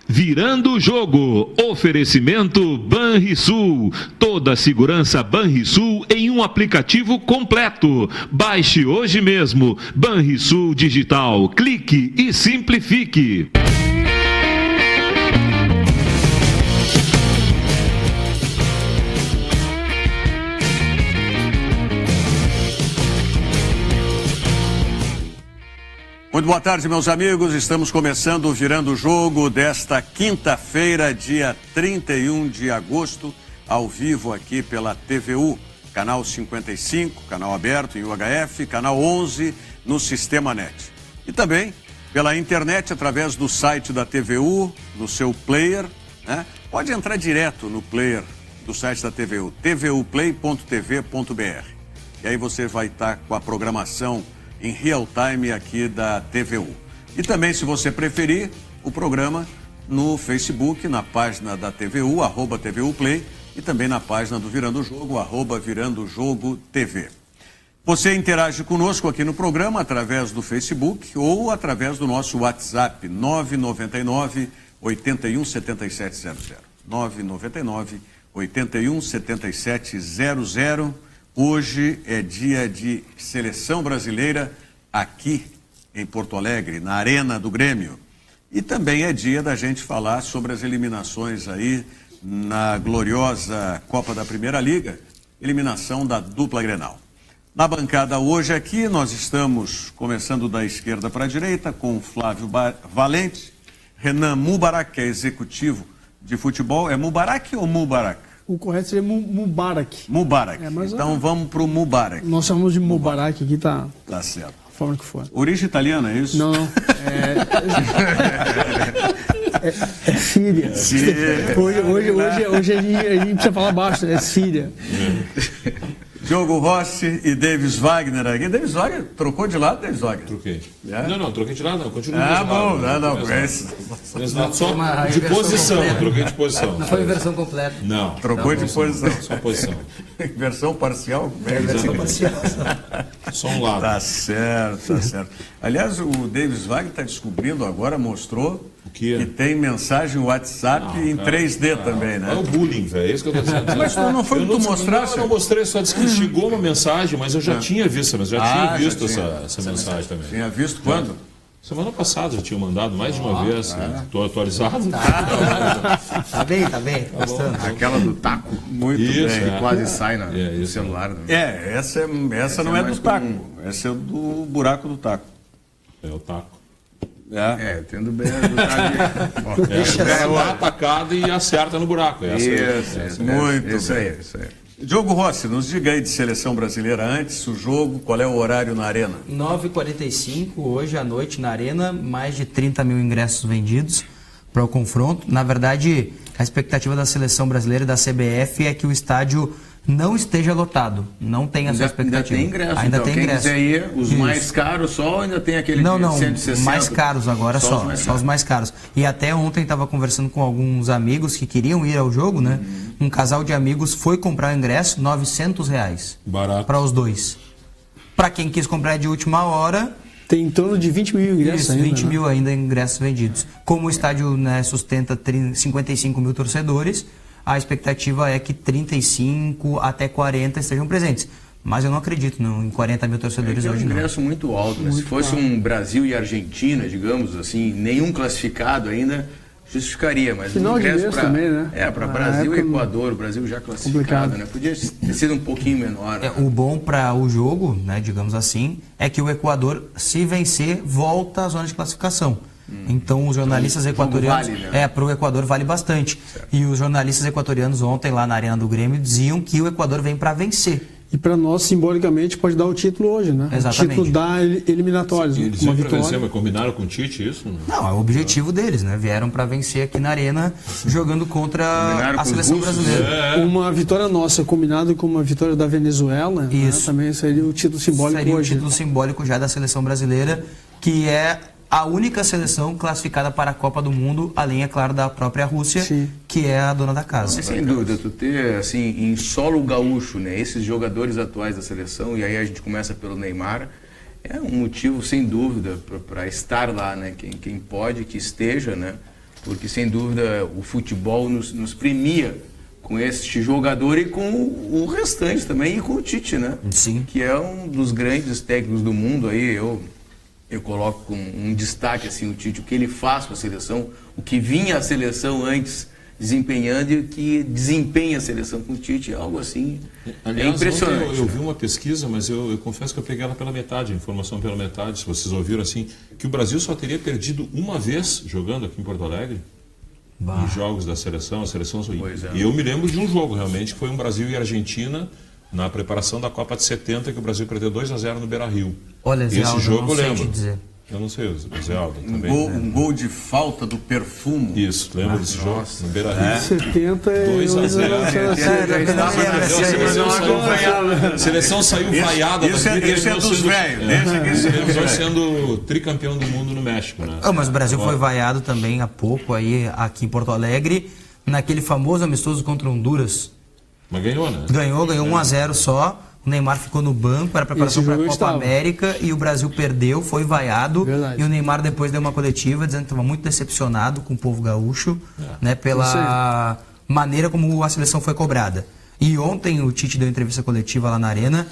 Virando o jogo, oferecimento Banrisul, toda a segurança Banrisul em um aplicativo completo. Baixe hoje mesmo, Banrisul Digital, clique e simplifique. Muito boa tarde, meus amigos. Estamos começando o Virando o Jogo desta quinta-feira, dia 31 de agosto, ao vivo aqui pela TVU, canal 55, canal aberto em UHF, canal 11 no Sistema Net. E também pela internet, através do site da TVU, no seu player, né? Pode entrar direto no player do site da TVU, tvuplay.tv.br. E aí você vai estar com a programação em real time aqui da TVU. E também, se você preferir, o programa no Facebook, na página da TVU, @TVUplay, e também na página do Virando o Jogo, @VirandoJogoTV. Você interage conosco aqui no programa através do Facebook ou através do nosso WhatsApp, 999 81 7700. 999 81 7700. Hoje é dia de seleção brasileira aqui em Porto Alegre, na Arena do Grêmio. E também é dia da gente falar sobre as eliminações aí na gloriosa Copa da Primeira Liga, eliminação da dupla Grenal. Na bancada hoje aqui nós estamos começando da esquerda para a direita com Flávio Valente, Renan Mubarak, que é executivo de futebol. É Mubarak ou Mubarak? O correto seria Mubarak. Mubarak. Então vamos para o Mubarak. Nós chamamos de Mubarak aqui, tá? Tá certo. A forma que for. Origem italiana, é isso? Não. É Síria. Hoje a gente precisa falar baixo, é Síria. Diogo Rossi e Davis Wagner aqui. Davis Wagner trocou de lado, Davis Wagner? Troquei. É? Não, troquei de lado, não. Continuo bom, não. Só de posição, troquei de posição. Não foi inversão completa. Não. Trocou de posição. Só posição. Inversão parcial? Inversão parcial. Só um lado. Tá certo, tá certo. Aliás, o Davis Wagner está descobrindo agora, mostrou que tem mensagem WhatsApp em 3D também, né? É o bullying, velho. É isso que eu tô dizendo. Mas não foi o que tu mostrasse? Eu não mostrei, só disse que chegou uma mensagem, mas eu já tinha visto, tinha visto essa mensagem também. Tinha visto quando? Semana passada já tinha mandado mais de uma vez. Estou atualizado. Tá bem, tá gostando. Aquela do taco. Muito bem. Que quase sai no celular. Né? Essa não é do taco. Essa é do buraco do taco. É o taco. Tendo bem do taco. Deixa a atacada e acerta no buraco. Isso aí. Diogo Rossi, nos diga aí de seleção brasileira antes, o jogo, qual é o horário na Arena? 9h45, hoje à noite na Arena, mais de 30 mil ingressos vendidos para o confronto. Na verdade, a expectativa da seleção brasileira e da CBF é que o estádio não esteja lotado. Não tem essa expectativa. Ainda tem ingresso. Ainda então. tem ingresso. Quem quiser ir, os mais caros só, ainda tem aquele de 160? Mais caros agora só os mais caros. E até ontem estava conversando com alguns amigos que queriam ir ao jogo, né? Um casal de amigos foi comprar o ingresso, R$900. Barato. Para os dois. Para quem quis comprar de última hora... Tem em torno de 20 mil ingressos ainda. 20 mil ainda ingressos vendidos. Como o estádio, né, sustenta 55 mil torcedores, a expectativa é que 35 até 40 estejam presentes. Mas eu não acredito em 40 mil torcedores hoje, não. É um ingresso muito alto. Né? Se fosse um Brasil e Argentina, digamos assim, nenhum classificado ainda, justificaria. Mas final o ingresso também, né? para Brasil e Equador, o Brasil já classificado, né? Podia ter sido um pouquinho menor. Né? O bom para o jogo, né, digamos assim, é que o Equador, se vencer, volta à zona de classificação. Então os jornalistas equatorianos... Vale, né? Para o Equador vale bastante. Certo. E os jornalistas equatorianos ontem lá na Arena do Grêmio diziam que o Equador vem para vencer. E para nós, simbolicamente, pode dar o título hoje, né? Exatamente. O título da eliminatórias. Eles uma iam para vencer, vitória. mas combinaram com o Tite isso? Não, é o objetivo deles, né? Vieram para vencer aqui na Arena, jogando contra Combinaram a com os seleção russos. brasileira. Uma vitória nossa combinada com uma vitória da Venezuela, né? Isso. Também seria o título simbólico Seria hoje. o título simbólico já da seleção brasileira, que é a única seleção classificada para a Copa do Mundo, além, é claro, da própria Rússia, Sim. que é a dona da casa. Mas, sem dúvida, tu ter, assim, em solo gaúcho, né, esses jogadores atuais da seleção, e aí a gente começa pelo Neymar, é um motivo, sem dúvida, para estar lá, né? Quem pode que esteja, né? Porque, sem dúvida, o futebol nos premia com este jogador e com o restante também, e com o Tite, né? Sim. Que é um dos grandes técnicos do mundo aí, eu coloco com um destaque assim o Tite, o que ele faz com a seleção, o que vinha a seleção antes desempenhando e o que desempenha a seleção com o Tite, é algo assim, Aliás, é impressionante. ontem eu vi uma pesquisa, mas eu confesso que eu peguei ela pela metade, a informação pela metade, se vocês ouviram assim, que o Brasil só teria perdido uma vez jogando aqui em Porto Alegre, em jogos da seleção, a seleção... Pois é. E eu me lembro de um jogo realmente, que foi um Brasil e Argentina, na preparação da Copa de 70, que o Brasil perdeu 2-0 no Beira-Rio. Olha, Zé Esse Aldo, jogo não eu sei lembro. te dizer. Eu não sei, o Zé Aldo também. Um gol de falta do Perfumo. Isso, lembra desse jogo? No Beira-Rio. 70 A seleção saiu vaiada. Isso é dos velhos. Terminou sendo tricampeão do mundo no México, né? Mas o Brasil foi vaiado também há pouco aí aqui em Porto Alegre, naquele famoso amistoso contra Honduras. Mas ganhou, né? Ganhou 1-0 só. O Neymar ficou no banco, era preparação para a Copa América e o Brasil perdeu, foi vaiado. Verdade. E o Neymar depois deu uma coletiva dizendo que estava muito decepcionado com o povo gaúcho, né, pela maneira como a seleção foi cobrada. E ontem o Tite deu entrevista coletiva lá na Arena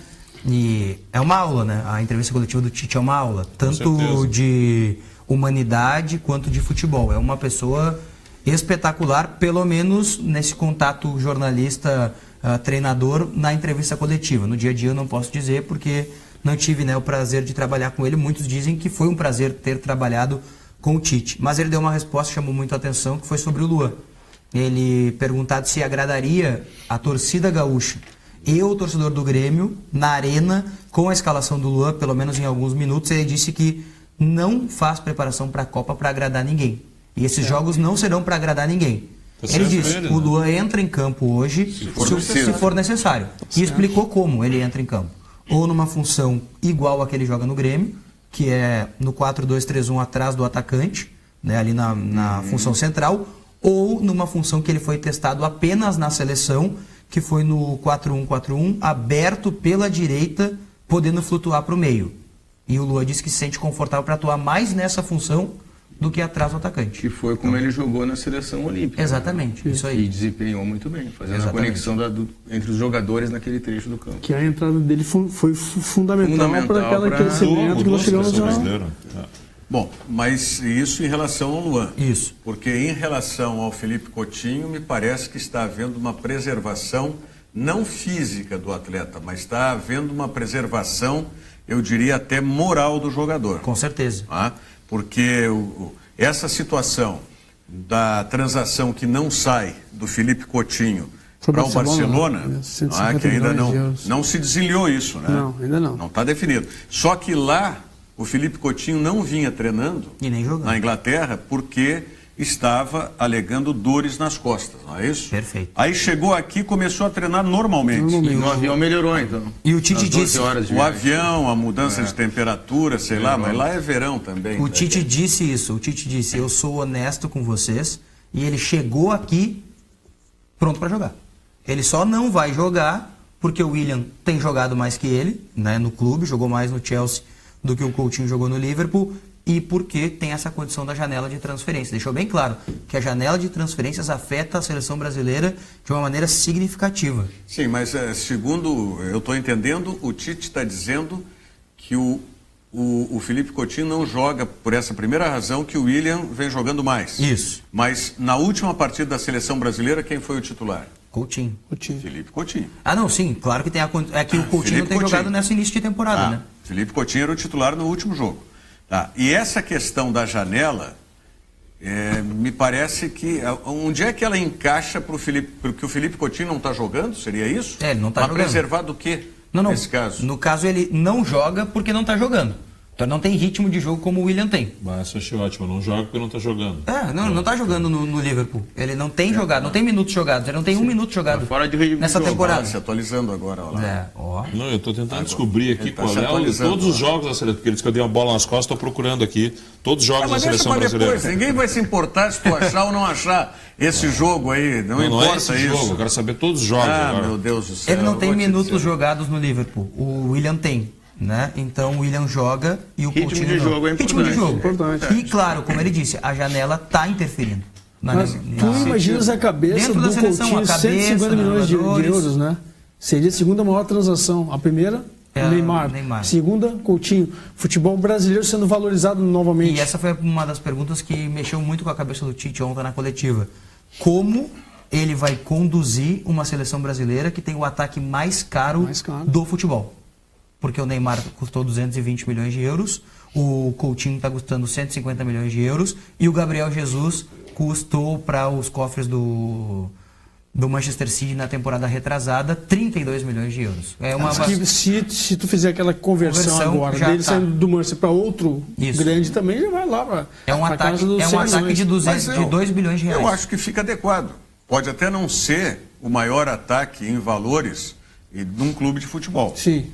e é uma aula, né? A entrevista coletiva do Tite é uma aula, tanto de humanidade quanto de futebol. É uma pessoa espetacular, pelo menos nesse contato jornalista treinador na entrevista coletiva. No dia a dia eu não posso dizer porque não tive, né, o prazer de trabalhar com ele. Muitos dizem que foi um prazer ter trabalhado com o Tite. Mas ele deu uma resposta que chamou muito a atenção, que foi sobre o Luan. Ele perguntado se agradaria a torcida gaúcha e o torcedor do Grêmio na Arena com a escalação do Luan, pelo menos em alguns minutos. Ele disse que não faz preparação para a Copa para agradar ninguém. E esses jogos não serão para agradar ninguém. Ele disse, o Luan entra em campo hoje se for necessário. E explicou como ele entra em campo. Ou numa função igual a que ele joga no Grêmio, que é no 4-2-3-1 atrás do atacante, né, ali na função central, ou numa função que ele foi testado apenas na seleção, que foi no 4-1-4-1, aberto pela direita, podendo flutuar para o meio. E o Luan disse que se sente confortável para atuar mais nessa função do que atrás do atacante. Que foi como ele jogou na seleção olímpica. Exatamente, isso aí. E desempenhou muito bem, fazendo a conexão entre os jogadores naquele trecho do campo. Que a entrada dele foi fundamental para aquele crescimento que nós chegamos brasileira. Bom, mas isso em relação ao Luan. Isso. Porque em relação ao Felipe Coutinho, me parece que está havendo uma preservação, não física do atleta, mas está havendo uma preservação, eu diria até moral do jogador. Com certeza. Porque essa situação da transação que não sai do Felipe Coutinho para o Barcelona, que ainda não se desilhou isso, né? Não, ainda não. Não está definido. Só que lá o Felipe Coutinho não vinha treinando e nem jogando na Inglaterra porque estava alegando dores nas costas, não é isso? Perfeito. Aí chegou aqui e começou a treinar normalmente. E no avião melhorou, então. E o Tite disse... O avião, a mudança de temperatura, sei lá, mas lá é verão também. O Tite disse isso, o Tite disse, eu sou honesto com vocês, e ele chegou aqui pronto para jogar. Ele só não vai jogar porque o William tem jogado mais que ele, né, no clube, jogou mais no Chelsea do que o Coutinho jogou no Liverpool, e porque tem essa condição da janela de transferência. Deixou bem claro que a janela de transferências afeta a seleção brasileira de uma maneira significativa. Sim, mas segundo eu estou entendendo, o Tite está dizendo que o Felipe Coutinho não joga por essa primeira razão, que o William vem jogando mais. Isso. Mas na última partida da seleção brasileira, quem foi o titular? Coutinho. Felipe Coutinho. Ah, não, sim, claro que tem é que o Coutinho tem jogado nesse início de temporada, né? Felipe Coutinho era o titular no último jogo. Tá. E essa questão da janela, me parece que... Onde é que ela encaixa para o Felipe... Porque o Felipe Coutinho não está jogando, seria isso? Ele não está jogando. Preservar do quê? Não. nesse caso? No caso, ele não joga porque não está jogando. Então não tem ritmo de jogo como o William tem. Mas eu achei ótimo, não joga porque não está jogando. Não está jogando no Liverpool. Ele não tem jogado, não tem minutos jogados. Ele não tem um minuto jogado fora de ritmo nessa de jogo. temporada. Se atualizando agora. Ó lá. Não, eu estou tentando descobrir aqui tá qual é todos os jogos da seleção. Porque eles que eu dei uma bola nas costas, estou procurando aqui todos os jogos da seleção brasileira. Depois. Ninguém vai se importar se tu achar ou não achar esse jogo aí. Não importa é esse isso. Jogo, eu quero saber todos os jogos agora. Meu Deus do céu. Ele não tem minutos jogados no Liverpool. O William tem. Né? Então o William joga e o Coutinho de jogo é ritmo de jogo. Importante. E claro, como ele disse, a janela está interferindo. Mas tu imaginas a cabeça do Coutinho, 150 milhões de euros, né? Seria a segunda maior transação. A primeira, Neymar. Segunda, Coutinho. Futebol brasileiro sendo valorizado novamente. E essa foi uma das perguntas que mexeu muito com a cabeça do Tite ontem na coletiva. Como ele vai conduzir uma seleção brasileira que tem o ataque mais caro do futebol? Porque o Neymar custou 220 milhões de euros, o Coutinho está custando 150 milhões de euros e o Gabriel Jesus custou para os cofres do Manchester City na temporada retrasada 32 milhões de euros. Se tu fizer aquela conversão agora, dele saindo do Manchester para outro grande também, já vai lá para é um ataque de 2 bilhões de reais. Eu acho que fica adequado. Pode até não ser o maior ataque em valores de um clube de futebol. Sim.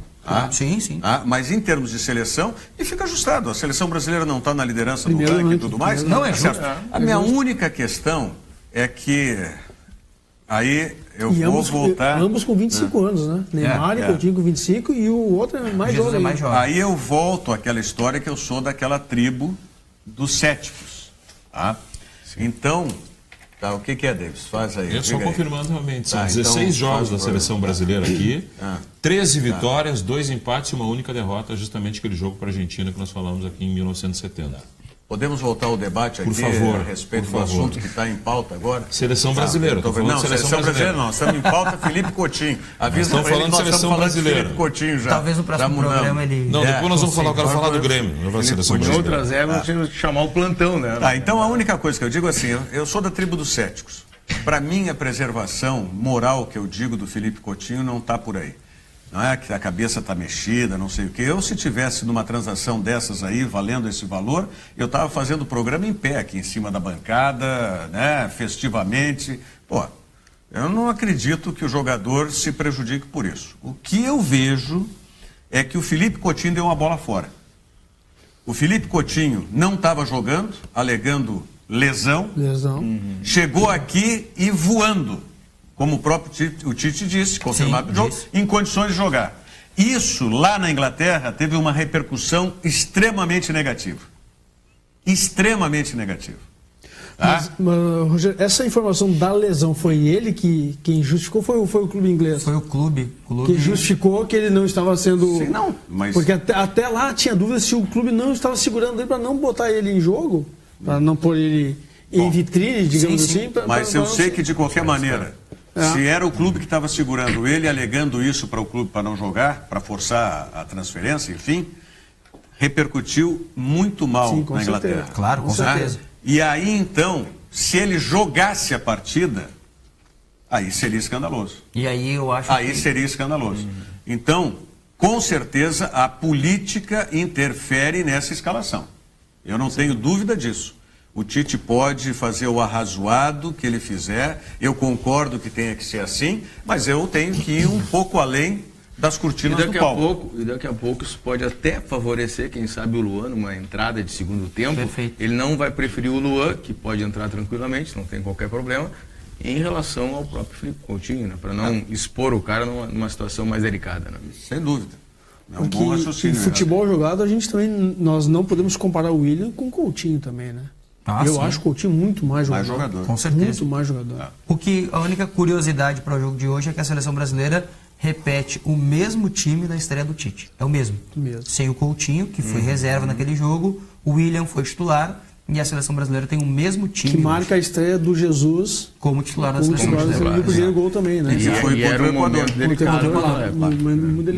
Sim. Mas em termos de seleção, e fica ajustado. A seleção brasileira não está na liderança do ranking e tudo mais. Não é justo. A minha única questão é que aí eu vou voltar. Ambos com 25 anos, né? Neymar e Coutinho com 25 e o outro é mais jovem. Aí eu volto àquela história que eu sou daquela tribo dos céticos. Então, o que é, Davis? Faz aí. Eu só confirmando realmente. São 16 jogos da seleção brasileira aqui, 13 vitórias, 2 empates e uma única derrota, justamente aquele jogo para a Argentina que nós falamos aqui em 1970. Podemos voltar ao debate aqui a respeito do assunto que está em pauta agora? Seleção brasileira. Seleção brasileira não. Estamos em pauta Felipe Coutinho. Estamos falando de seleção brasileira. Felipe Coutinho já. Talvez no próximo programa ele... Não, depois nós vamos falar, eu quero falar do Grêmio. Seleção brasileira. Outras épocas tínhamos que chamar o plantão, né? Então a única coisa que eu digo assim, eu sou da tribo dos céticos. Para mim a preservação moral que eu digo do Felipe Coutinho não está por aí. Não é que a cabeça está mexida, não sei o quê. Eu, se tivesse numa transação dessas aí, valendo esse valor, eu estava fazendo o programa em pé, aqui em cima da bancada, né, festivamente. Eu não acredito que o jogador se prejudique por isso. O que eu vejo é que o Felipe Coutinho deu uma bola fora. O Felipe Coutinho não estava jogando, alegando lesão. Chegou aqui e voando. Como o próprio Tite disse, confirmado o jogo, em condições de jogar. Isso, lá na Inglaterra, teve uma repercussão extremamente negativa. Extremamente negativa. Mas, Rogério, essa informação da lesão foi ele quem justificou ou foi o clube inglês? Foi o clube. Que justificou que ele não estava sendo... Sim, não, mas... Porque até lá tinha dúvida se o clube não estava segurando ele para não botar ele em jogo, para não pôr ele em vitrine, digamos assim. Mas eu sei que, de qualquer maneira... Se era o clube que estava segurando ele, alegando isso para o clube para não jogar, para forçar a transferência, enfim, repercutiu muito mal na Inglaterra. Certeza. Claro, com certeza. E aí, então, se ele jogasse a partida, aí seria escandaloso. E aí eu acho seria escandaloso. Então, com certeza, a política interfere nessa escalação. Eu não tenho dúvida disso. O Tite pode fazer o arrazoado que ele fizer, eu concordo que tenha que ser assim, mas eu tenho que ir um pouco além das cortinas do palco. E daqui a pouco isso pode até favorecer, quem sabe, o Luan numa entrada de segundo tempo. Perfeito. Ele não vai preferir o Luan, que pode entrar tranquilamente, não tem qualquer problema, em relação ao próprio Felipe Coutinho, né, para não expor o cara numa situação mais delicada. Né? Sem dúvida. É um Porque bom raciocínio. em futebol jogado, nós não podemos comparar o William com o Coutinho também, né? Eu acho o Coutinho muito mais jogador. Com certeza. Muito mais jogador. A única curiosidade para o jogo de hoje é que a seleção brasileira repete o mesmo time da estreia do Tite. É o mesmo. Sem o Coutinho, que foi reserva naquele jogo, o William foi titular e a seleção brasileira tem o mesmo time. Que marca a estreia do Jesus como titular da seleção brasileira. O primeiro gol também, né? E era um momento delicado.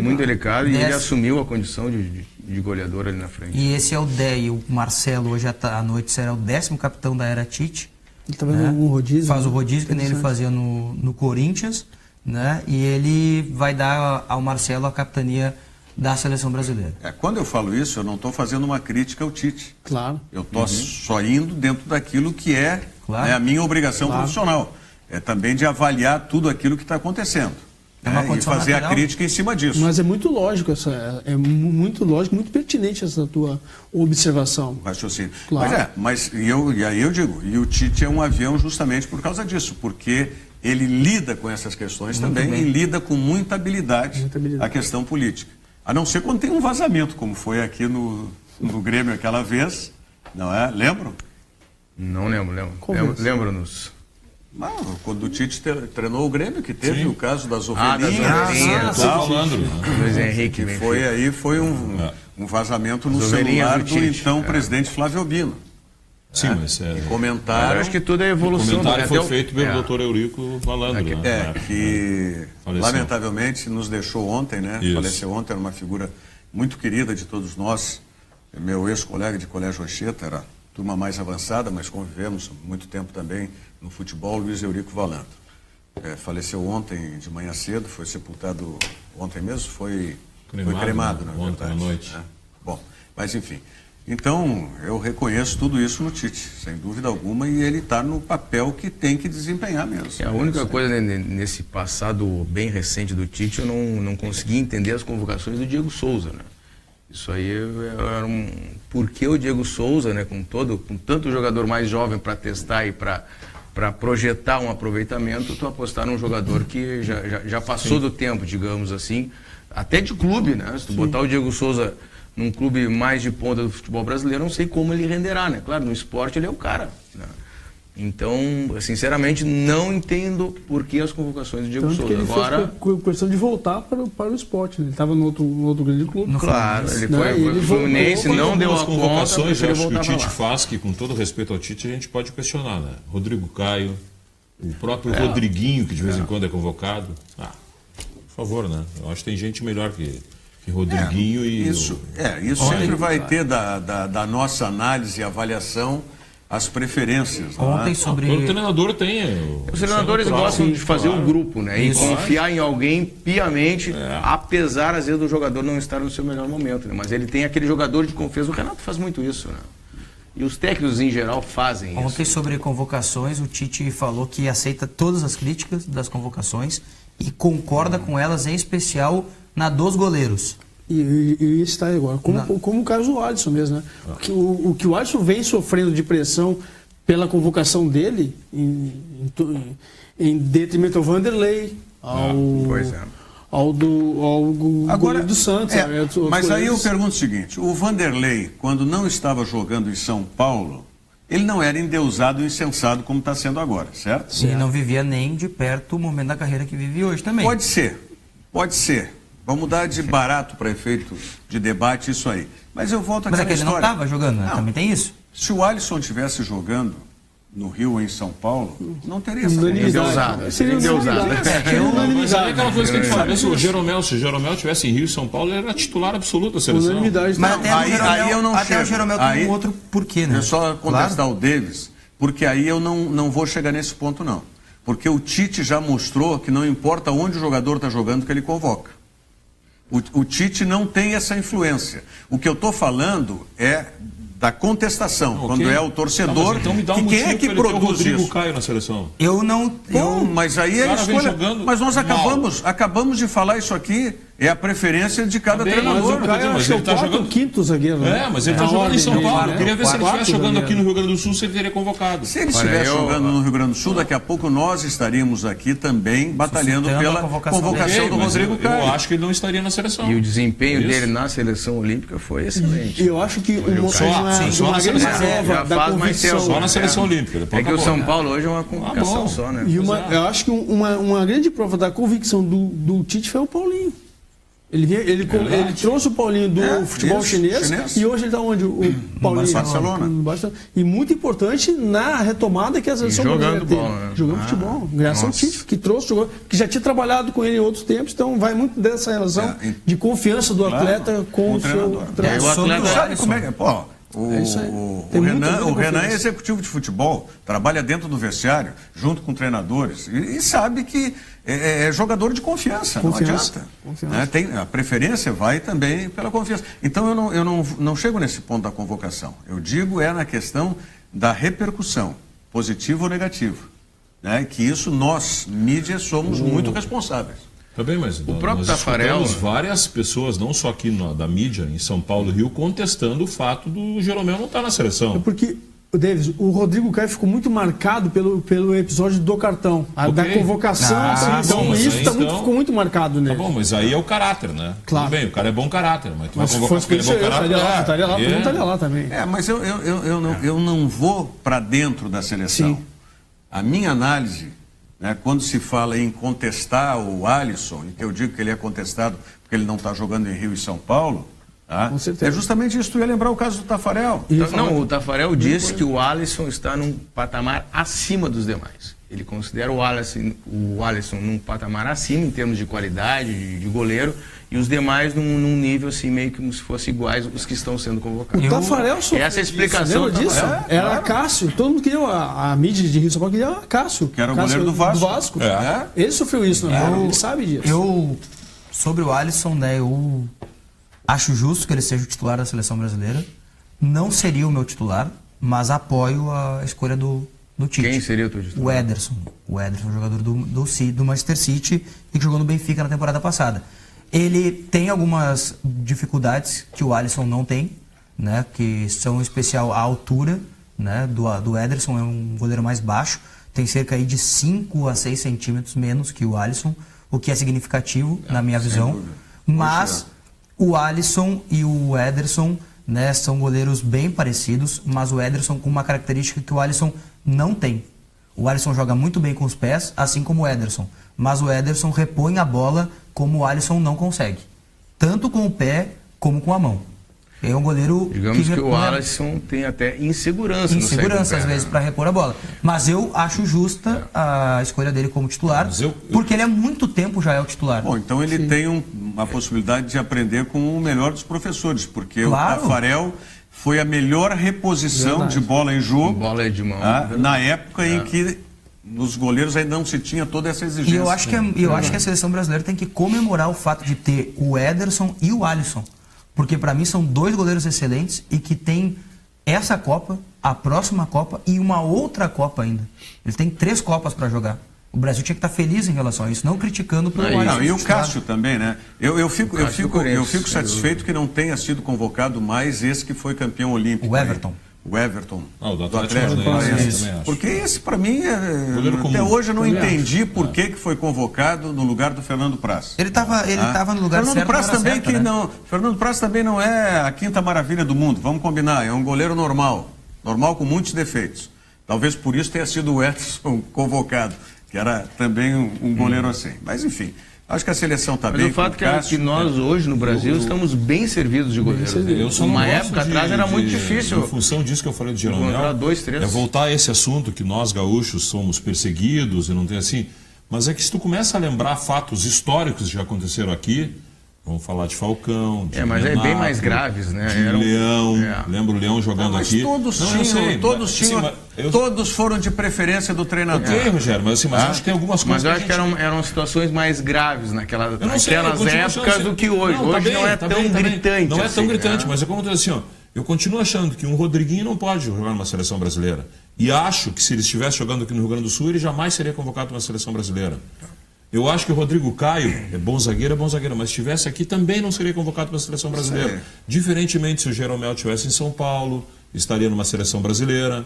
Muito delicado e ele 10. assumiu a condição de goleador ali na frente. E esse é o 10, o Marcelo hoje à noite será o 10º capitão da era Tite. Ele tá vendo um rodízio. Faz o rodízio que nem ele fazia no Corinthians. né? E ele vai dar ao Marcelo a capitania da seleção brasileira. Quando eu falo isso, eu não estou fazendo uma crítica ao Tite. Claro. Eu estou só indo dentro daquilo que é a minha obrigação profissional. É também de avaliar tudo aquilo que está acontecendo. E fazer natural. A crítica em cima disso. Mas é muito lógico, muito lógico, muito pertinente essa tua observação. O raciocínio. Claro. E aí eu digo, e o Tite é um avião justamente por causa disso, porque ele lida com essas questões muito também bem. E lida com muita habilidade a questão política. A não ser quando tem um vazamento, como foi aqui no Grêmio aquela vez, não é? Lembram? Não lembro. Lembra-nos. Quando o Tite treinou o Grêmio, que teve o caso das ovelhinhas. Luiz Henrique. Foi um vazamento no celular do então presidente Flávio Albino. Sim, mas comentaram. Acho que tudo é evolução. O comentário foi feito pelo Dr. Eurico falando. Que lamentavelmente nos deixou ontem, né? Isso. Faleceu ontem, era uma figura muito querida de todos nós. Meu ex-colega de colégio Anchieta, era turma mais avançada, mas convivemos muito tempo também no futebol, Luiz Eurico Valando. Faleceu ontem de manhã cedo, foi sepultado ontem mesmo, foi cremado, na verdade. Ontem à noite. Bom, mas enfim. Então, eu reconheço tudo isso no Tite, sem dúvida alguma, e ele está no papel que tem que desempenhar mesmo. A única coisa nesse passado bem recente do Tite, eu não consegui entender as convocações do Diego Souza, né? Isso aí era por que o Diego Souza, né, com tanto jogador mais jovem para testar e para projetar um aproveitamento, tu apostar num jogador que já passou do tempo, digamos assim, até de clube, né? Se tu botar o Diego Souza num clube mais de ponta do futebol brasileiro, não sei como ele renderá, né? Claro, no esporte ele é o cara, né? Então, sinceramente, não entendo por que as convocações do Diego Souza. Ele agora fez questão de voltar para o esporte, né? Ele estava no outro grande clube. Claro, ele foi Fluminense, não deu a convocações, conta, eu acho que o Tite faz, que com todo respeito ao Tite, a gente pode questionar, né? Rodrigo Caio, o próprio Rodriguinho, que de vez em quando é convocado. Por favor, né? Eu acho que tem gente melhor que Rodriguinho e... Isso sempre vai ter da nossa análise e avaliação as preferências. Ontem sobre... O treinador tem... Os treinadores gostam de fazer um grupo, né? E confiar em alguém piamente, apesar, às vezes, do jogador não estar no seu melhor momento, né? Mas ele tem aquele jogador de confiança. O Renato faz muito isso, né? E os técnicos, em geral, fazem isso. Ontem, sobre convocações, o Tite falou que aceita todas as críticas das convocações e concorda com elas, em especial na dos goleiros. E isso está agora, como o caso do Alisson mesmo, né? O que o Alisson vem sofrendo de pressão pela convocação dele, em detrimento ao Vanderlei, ao goleiro do Santos. Mas aí eu pergunto o seguinte, o Vanderlei, quando não estava jogando em São Paulo, ele não era endeusado e insensado como está sendo agora, certo? Sim, não vivia nem de perto o momento da carreira que vive hoje também. Pode ser. Vamos dar de barato para efeito de debate isso aí. Mas eu volto àquela história. Mas ele não estava jogando, né? Também tem isso. Se o Alisson estivesse jogando no Rio ou em São Paulo, não teria essa endeusado. Seria endeusado. Mas aí aquela coisa que a gente fala, se o Jeromel estivesse em Rio e São Paulo, ele era titular absoluto da seleção. Mas aí eu não chego. Até o Jeromel tem um outro porquê, né? É só contestar o Davis, porque aí eu não vou chegar nesse ponto, não. Porque o Tite já mostrou que não importa onde o jogador está jogando, que ele convoca. O Tite não tem essa influência. O que eu estou falando é da contestação, quando é o torcedor. Então me dá um quem é que produz o Rodrigo isso? Caio na seleção. Eu não. Mas aí é a escolha. Mas nós acabamos de falar isso aqui. É a preferência de cada treinador. Mas ele está jogando quinto zagueiro. Mas ele está jogando em São Paulo. Eu queria ver se ele estivesse jogando aqui no Rio Grande do Sul, se ele teria convocado. Se ele estivesse jogando no Rio Grande do Sul, daqui a pouco nós estaríamos aqui também batalhando pela convocação do Rodrigo Caio. Eu acho que ele não estaria na seleção. E o desempenho dele na seleção olímpica foi excelente. Eu acho que uma grande prova da convicção. Só na seleção olímpica. É que o São Paulo hoje é uma convocação só, né? Eu acho que uma grande prova da convicção do Tite foi o Paulinho. Ele trouxe o Paulinho do futebol chinês e hoje ele está onde? O Paulinho no Barcelona. E muito importante na retomada que a seleção brasileira teve. Jogando futebol. Graças ao Tite, que trouxe, que já tinha trabalhado com ele em outros tempos, então vai muito dessa relação de confiança do atleta com o seu treinador. Sabe como é que O Renan é executivo de futebol, trabalha dentro do vestiário, junto com treinadores, e sabe que é jogador de confiança. Não adianta. Né? A preferência vai também pela confiança. Então eu não chego nesse ponto da convocação. Eu digo na questão da repercussão, positivo ou negativo. Né? Que isso nós, mídia, somos muito responsáveis. Tá bem, mas o próprio Tafarel... Nós várias pessoas, não só aqui da mídia, em São Paulo e Rio, contestando o fato do Jeromel não estar na seleção. É porque, Davis, o Rodrigo Caio ficou muito marcado pelo episódio do cartão, da convocação. Então isso ficou muito marcado nele. Tá bom, mas aí é o caráter, né? Claro. Tudo bem, o cara é bom caráter, mas tu vai convocar porque ele é bom caráter. Estaria lá, todo mundo estaria lá também. Mas eu não vou para dentro da seleção. Sim. A minha análise... Quando se fala em contestar o Alisson, e que eu digo que ele é contestado porque ele não está jogando em Rio e São Paulo, é justamente isso. Tu ia lembrar o caso do Tafarel. O Tafarel disse que o Alisson está num patamar acima dos demais. Ele considera o Alisson num patamar acima em termos de qualidade, de goleiro, e os demais num nível assim, meio que como se fossem iguais os que estão sendo convocados. O Tafarel sofreu. Essa é a explicação disso. Era Cássio. Todo mundo queria, a mídia de Rio São Paulo queria Cássio. Que era o goleiro do Vasco. Ele sofreu isso, ele sabe disso. Sobre o Alisson, eu acho justo que ele seja o titular da seleção brasileira. Não seria o meu titular, mas apoio a escolha do Tite. Quem seria o teu titular? O Ederson. O Ederson, jogador do Manchester City e que jogou no Benfica na temporada passada. Ele tem algumas dificuldades que o Alisson não tem, né? Que são em especial a altura, né? Do Ederson, é um goleiro mais baixo, tem cerca aí de 5 a 6 centímetros menos que o Alisson, o que é significativo na minha visão. Mas o Alisson e o Ederson, né, são goleiros bem parecidos, mas o Ederson com uma característica que o Alisson não tem. O Alisson joga muito bem com os pés, assim como o Ederson. Mas o Ederson repõe a bola como o Alisson não consegue. Tanto com o pé como com a mão. É um goleiro... Digamos que o Alisson tem até insegurança às vezes para repor a bola. Mas eu acho justa a escolha dele como titular, porque ele há muito tempo já é o titular. Bom, então ele tem uma possibilidade de aprender com o melhor dos professores, porque o Tafarel foi a melhor reposição de bola em jogo, bola de mão, na época em que nos goleiros ainda não se tinha toda essa exigência. E eu acho que a seleção brasileira tem que comemorar o fato de ter o Ederson e o Alisson. Porque para mim são 2 goleiros excelentes e que tem essa Copa, a próxima Copa e uma outra Copa ainda. Ele tem 3 Copas para jogar. O Brasil tinha que estar feliz em relação a isso, não criticando pelo Alisson. E o Cássio também, né? Eu fico satisfeito que não tenha sido convocado mais esse que foi campeão olímpico. O Everton. O Everton. Do Atlético Paranaense. Porque esse, para mim, até hoje eu não entendi por que foi convocado no lugar do Fernando Praz. Ele estava no lugar Fernando certo. Praz também Fernando Praz também não é a quinta maravilha do mundo, vamos combinar. É um goleiro normal com muitos defeitos. Talvez por isso tenha sido o Edson convocado, que era também um goleiro assim. Mas, enfim... Acho que a seleção está bem. O fato é que nós hoje no Brasil estamos bem servidos de goleiros. Uma época atrás era muito difícil. Em função disso que eu falei de Jeromel, 2, 3. É voltar a esse assunto que nós gaúchos somos perseguidos e não tem assim. Mas é que se tu começa a lembrar fatos históricos que já aconteceram aqui, vamos falar de Falcão, de mas Renato, bem mais graves, né? De Leão, lembro o Leão jogando aqui. Todos foram de preferência do treinador. Ok, Rogério, mas acho que tem algumas coisas. Mas eu acho que eram situações mais graves naquelas épocas do que hoje. Hoje não é tão gritante. Não é tão gritante, mas é como eu digo assim, eu continuo achando que um Rodriguinho não pode jogar numa seleção brasileira. E acho que se ele estivesse jogando aqui no Rio Grande do Sul, ele jamais seria convocado para uma seleção brasileira. Eu acho que o Rodrigo Caio é bom zagueiro, mas se estivesse aqui também não seria convocado para a seleção brasileira. Diferentemente, se o Jeromel estivesse em São Paulo, estaria numa seleção brasileira.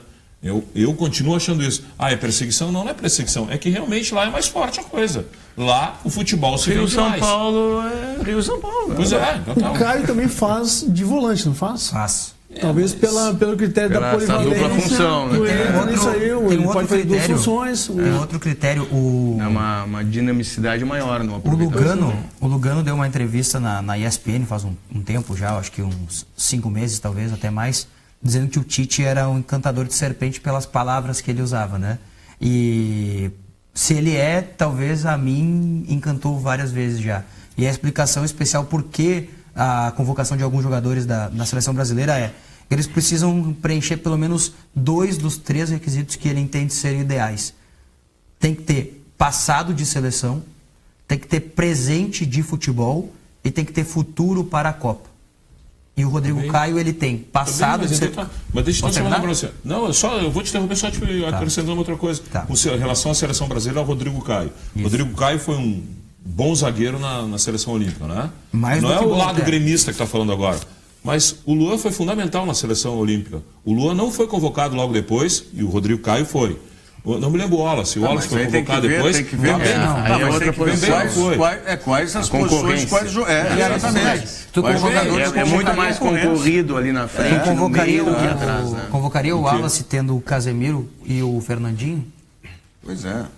Eu continuo achando isso. É perseguição? Não é perseguição. É que realmente lá é mais forte a coisa. Lá o futebol se vê mais. Rio-São Paulo é Rio-São Paulo. Pois o Caio também faz de volante, não faz? Faz. Talvez pelo critério da polivalência. Dupla função, né? Ele pode fazer 2 funções. Tem outro critério. É uma dinamicidade maior. O Lugano deu uma entrevista na ESPN faz um tempo já, acho que uns 5 meses, talvez, até mais, dizendo que o Tite era um encantador de serpente pelas palavras que ele usava, né? E se ele talvez a mim encantou várias vezes já. E a explicação especial por que a convocação de alguns jogadores da seleção brasileira eles precisam preencher pelo menos 2 dos 3 requisitos que ele entende serem ideais. Tem que ter passado de seleção, tem que ter presente de futebol e tem que ter futuro para a Copa. E o Rodrigo Caio, ele tem passado de seleção. Mas deixa eu falar para você. Não, eu vou te interromper só acrescentando uma outra coisa. Em relação à seleção brasileira, ao Rodrigo Caio. Isso. Rodrigo Caio foi um bom zagueiro na seleção olímpica, né? Não é o lado gremista que está falando agora. Mas o Luan foi fundamental na seleção olímpica. O Luan não foi convocado logo depois e o Rodrigo Caio foi. Não me lembro o Wallace. O Wallace foi convocado depois. Tem que ver. Aí é outra posição. Quais as posições, quais exatamente. É muito mais concorrido ali na frente, convocaria no meio, aqui atrás, né? Convocaria o Wallace tendo o Casemiro e o Fernandinho? Pois é. Não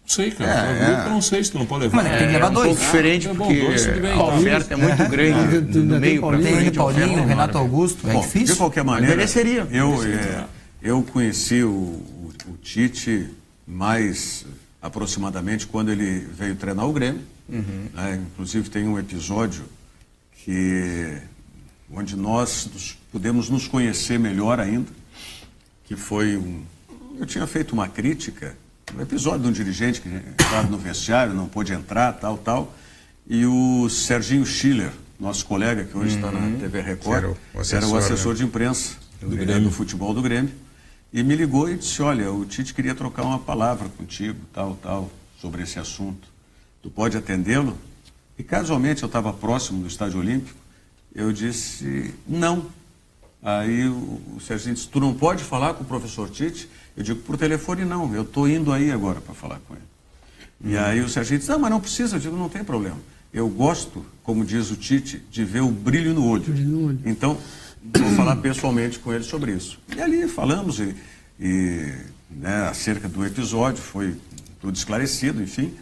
sei, cara. Eu não sei se tu não pode levar. Mas tem que levar 2. É um pouco diferente, porque a oferta é muito grande no meio para frente. Tem o Paulinho, Renato Augusto, é difícil. De qualquer maneira, eu conheci o Tite mais aproximadamente quando ele veio treinar o Grêmio. Inclusive tem um episódio onde nós pudemos nos conhecer melhor ainda, que foi eu tinha feito uma crítica, um episódio de um dirigente que estava no vestiário, não pôde entrar, tal, e o Serginho Schiller, nosso colega que hoje está na TV Record, era o assessor de imprensa do futebol do Grêmio, e me ligou e disse, olha, o Tite queria trocar uma palavra contigo, tal, sobre esse assunto. Tu pode atendê-lo? E casualmente eu estava próximo do Estádio Olímpico, eu disse, não. Aí o Serginho disse, tu não pode falar com o professor Tite? Eu digo, por telefone não, eu estou indo aí agora para falar com ele. E aí o Serginho disse, não, mas não precisa. Eu digo, não tem problema. Eu gosto, como diz o Tite, de ver o brilho no olho. Então, vou falar pessoalmente com ele sobre isso. E ali falamos acerca do episódio, foi tudo esclarecido, enfim.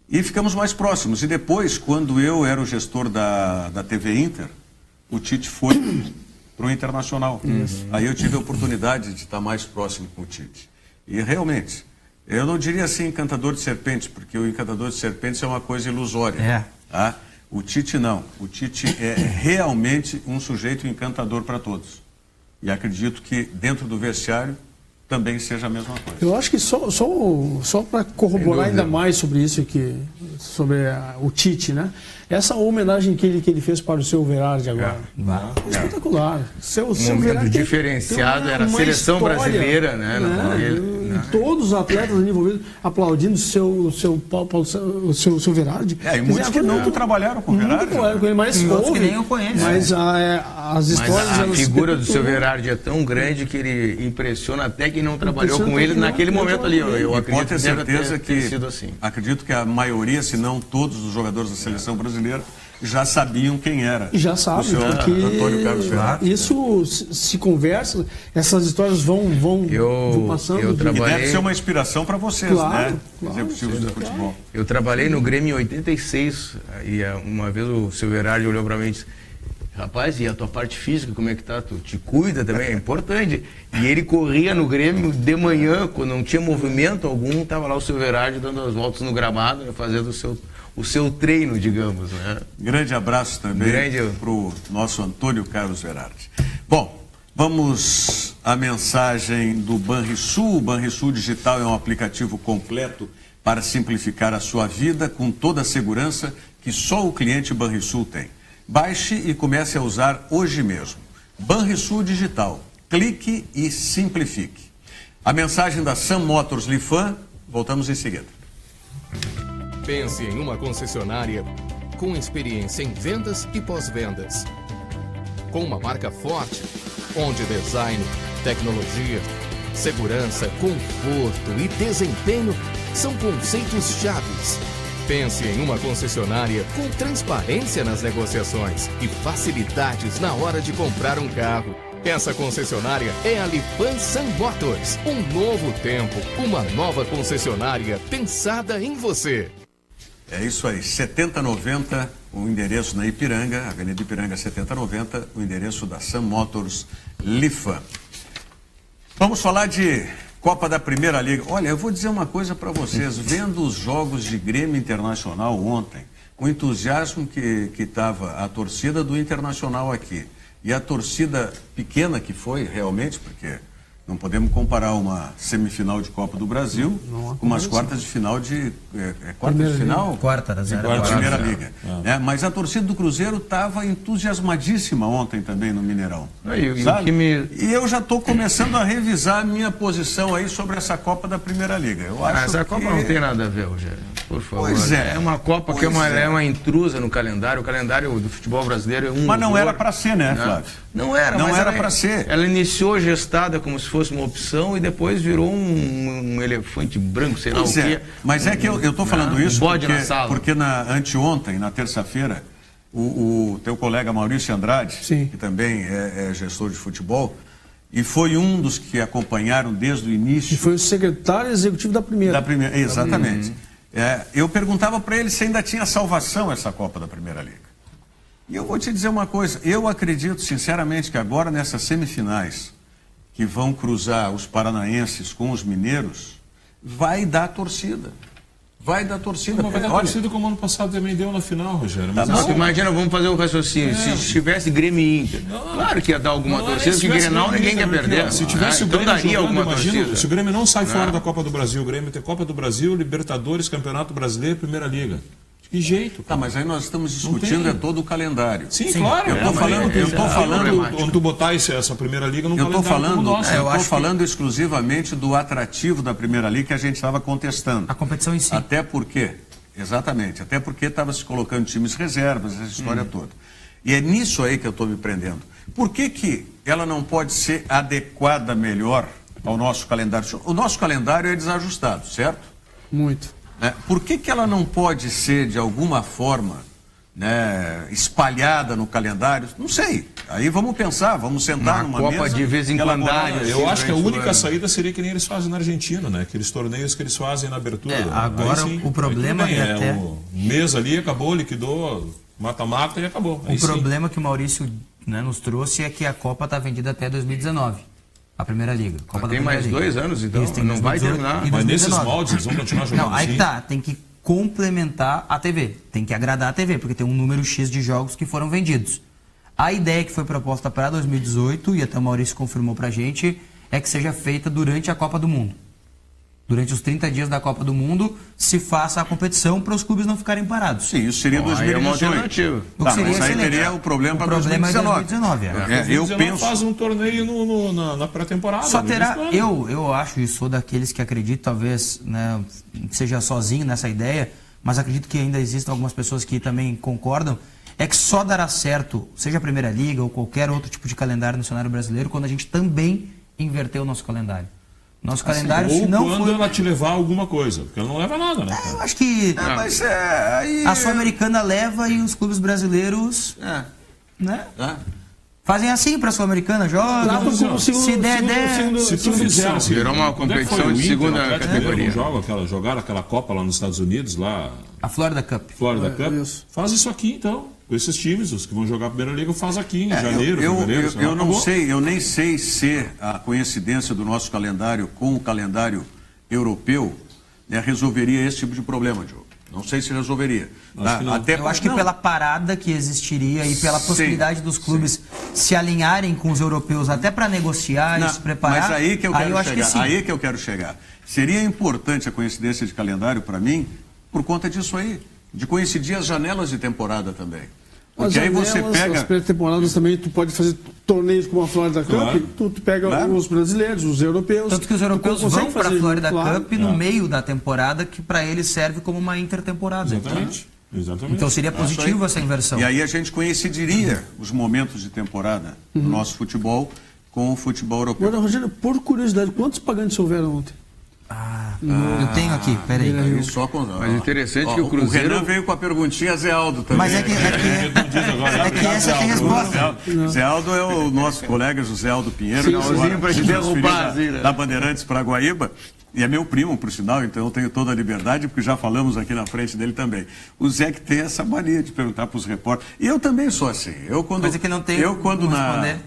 E ficamos mais próximos. E depois, quando eu era o gestor da TV Inter, o Tite foi para o Internacional. Aí eu tive a oportunidade de estar mais próximo com o Tite. E realmente, eu não diria assim encantador de serpentes, porque o encantador de serpentes é uma coisa ilusória. Tá? O Tite não. O Tite é realmente um sujeito encantador para todos. E acredito que dentro do vestiário também seja a mesma coisa. Eu acho que só para corroborar ainda mais sobre isso, sobre o Tite, né? Essa homenagem que ele fez para o seu Verardi agora. Espetacular. Um momento diferenciado, era a seleção brasileira, né? E todos os atletas envolvidos aplaudindo o seu Verardi. E muitos que nunca trabalharam com o Verardi. Nunca trabalharam com ele, mas que nem eu conheço. Mas as histórias... Mas a figura do seu Verardi é tão grande que ele impressiona até quem não trabalhou com ele naquele momento ali. Eu acredito pode ter certeza que sido assim. Acredito que a maioria, se não todos os jogadores da seleção brasileira já sabiam quem era. Já sabem, porque Antônio Carlos Verardi. Isso se conversa, essas histórias vão passando. E deve ser uma inspiração para vocês, né? Executivos do futebol. Eu trabalhei no Grêmio em 86 e uma vez o seu Verardi olhou para mim e disse, rapaz, e a tua parte física, como é que tá? Tu te cuida também, é importante. E ele corria no Grêmio de manhã, quando não tinha movimento algum, estava lá o seu Verardi dando as voltas no gramado, né, fazendo o seu treino, digamos, né? Grande abraço também para o nosso Antônio Carlos Verardi. Bom, vamos à mensagem do Banrisul. O Banrisul Digital é um aplicativo completo para simplificar a sua vida com toda a segurança que só o cliente Banrisul tem. Baixe e comece a usar hoje mesmo. Banrisul Digital. Clique e simplifique. A mensagem da Sam Motors Lifan, voltamos em seguida. Pense em uma concessionária com experiência em vendas e pós-vendas. Com uma marca forte, onde design, tecnologia, segurança, conforto e desempenho são conceitos chaves. Pense em uma concessionária com transparência nas negociações e facilidades na hora de comprar um carro. Essa concessionária é a Lifan Sam Motors. Um novo tempo, uma nova concessionária pensada em você. É isso aí, 7090, o endereço na Ipiranga, Avenida Ipiranga 7090, o endereço da Sam Motors Lifan. Vamos falar de Copa da Primeira Liga. Olha, eu vou dizer uma coisa para vocês, vendo os jogos de Grêmio Internacional ontem, o entusiasmo que estava a torcida do Internacional aqui, E a torcida pequena que foi, realmente, porque não podemos comparar uma semifinal de Copa do Brasil com umas quartas de final de... quartas de final? Quarta da Primeira Liga. Mas a torcida do Cruzeiro estava entusiasmadíssima ontem também no Mineirão. E eu já estou começando a revisar a minha posição aí sobre essa Copa da Primeira Liga. Eu acho essa Copa não tem nada a ver, Rogério. Por favor. Pois é. É uma Copa que é uma intrusa no calendário. O calendário do futebol brasileiro é um... Mas não era para ser, né, Flávio? Não era, não mas era para ser. Ela iniciou gestada como se fosse uma opção e depois virou um elefante branco, sei lá o quê. Mas é que eu estou falando isso porque anteontem, na terça-feira, o teu colega Maurício Andrade, que também é gestor de futebol, e foi um dos que acompanharam desde o início. E foi o secretário executivo da primeira. Exatamente. Eu perguntava para ele se ainda tinha salvação essa Copa da Primeira Liga. E eu vou te dizer uma coisa, eu acredito sinceramente que agora nessas semifinais que vão cruzar os paranaenses com os mineiros, vai dar torcida. Vai dar torcida. Mas vai dar torcida como ano passado também deu na final, Rogério. Mas imagina, vamos fazer um raciocínio. Se tivesse Grêmio e Inter, claro que ia dar alguma torcida, porque Grenal ninguém quer perder. Se tivesse o Grêmio jogando, torcida. Se o Grêmio não sai fora da Copa do Brasil, o Grêmio tem Copa do Brasil, Libertadores, Campeonato Brasileiro, Primeira Liga. Que jeito, cara. Mas aí nós estamos discutindo todo o calendário. Sim, claro. Eu estou falando onde tu botar essa Primeira Liga no calendário como nosso. Eu estou falando exclusivamente do atrativo da Primeira Liga que a gente estava contestando. A competição em si. Até porque estava se colocando times reservas, essa história toda. E é nisso aí que eu estou me prendendo. Por que ela não pode ser adequada melhor ao nosso calendário? O nosso calendário é desajustado, certo? Muito. Por que ela não pode ser, de alguma forma, espalhada no calendário? Não sei. Aí vamos pensar, vamos sentar numa Copa mesa... de vez em quando. Eu acho que a única saída seria que nem eles fazem na Argentina, né? Aqueles torneios que eles fazem na abertura. Agora, o problema é um mês ali, acabou, liquidou, mata-mata e acabou. O problema que o Maurício nos trouxe é que a Copa está vendida até 2019. A Primeira Liga. Tem mais 2 anos, então não vai terminar. Mas nesses moldes eles vão continuar jogando. Não, aí tem que complementar a TV. Tem que agradar a TV, porque tem um número X de jogos que foram vendidos. A ideia que foi proposta para 2018, e até o Maurício confirmou para a gente, é que seja feita durante a Copa do Mundo. Durante os 30 dias da Copa do Mundo, se faça a competição para os clubes não ficarem parados. Sim, isso seria 2018. É uma alternativa. Mas aí teria o problema para 2019. Eu penso... faz um torneio na pré-temporada. Só terá... Eu acho, e sou daqueles que acredito, talvez seja sozinho nessa ideia, mas acredito que ainda existam algumas pessoas que também concordam, é que só dará certo, seja a Primeira Liga ou qualquer outro tipo de calendário no cenário brasileiro, quando a gente também inverter o nosso calendário. Nosso calendário, se não quando ela te levar alguma coisa, porque ela não leva nada, né? Eu acho que a Sul-Americana leva e os clubes brasileiros fazem assim para a Sul-Americana, jogam, se der. Se tu fizer assim, virou uma competição de segunda categoria. Jogaram aquela Copa lá nos Estados Unidos, lá... A Florida Cup. Faz isso aqui, então. Com esses times, os que vão jogar a Primeira Liga, faz aqui em janeiro, fevereiro. Eu não sei, eu nem sei se a coincidência do nosso calendário com o calendário europeu resolveria esse tipo de problema, Diogo. Não sei se resolveria. Eu acho que pela parada que existiria e pela possibilidade dos clubes se alinharem com os europeus até para negociar e se preparar. Mas aí que eu quero chegar. Seria importante a coincidência de calendário para mim por conta disso aí, de coincidir as janelas de temporada também. Porque aí você pega... As pré-temporadas também, tu pode fazer torneios como a Florida Cup, tu pega os brasileiros, os europeus... Tanto que os europeus vão para a Florida Cup no meio da temporada, que para eles serve como uma intertemporada. Exatamente. Então seria positivo essa inversão. E aí a gente coincidiria os momentos de temporada do nosso futebol com o futebol europeu. Agora, Rogério, por curiosidade, quantos pagantes houveram ontem? Eu tenho aqui, peraí. Mas interessante que o Cruzeiro... O Renan veio com a perguntinha Zé Aldo também. Mas é que essa tem resposta. Zé Aldo é o nosso colega José Aldo Pinheiro, para te derrubar, da Bandeirantes para Guaíba. e é meu primo, por sinal, então eu tenho toda a liberdade, porque já falamos aqui na frente dele também. O Zé que tem essa mania de perguntar para os repórteres. E eu também sou assim. Mas é que não tem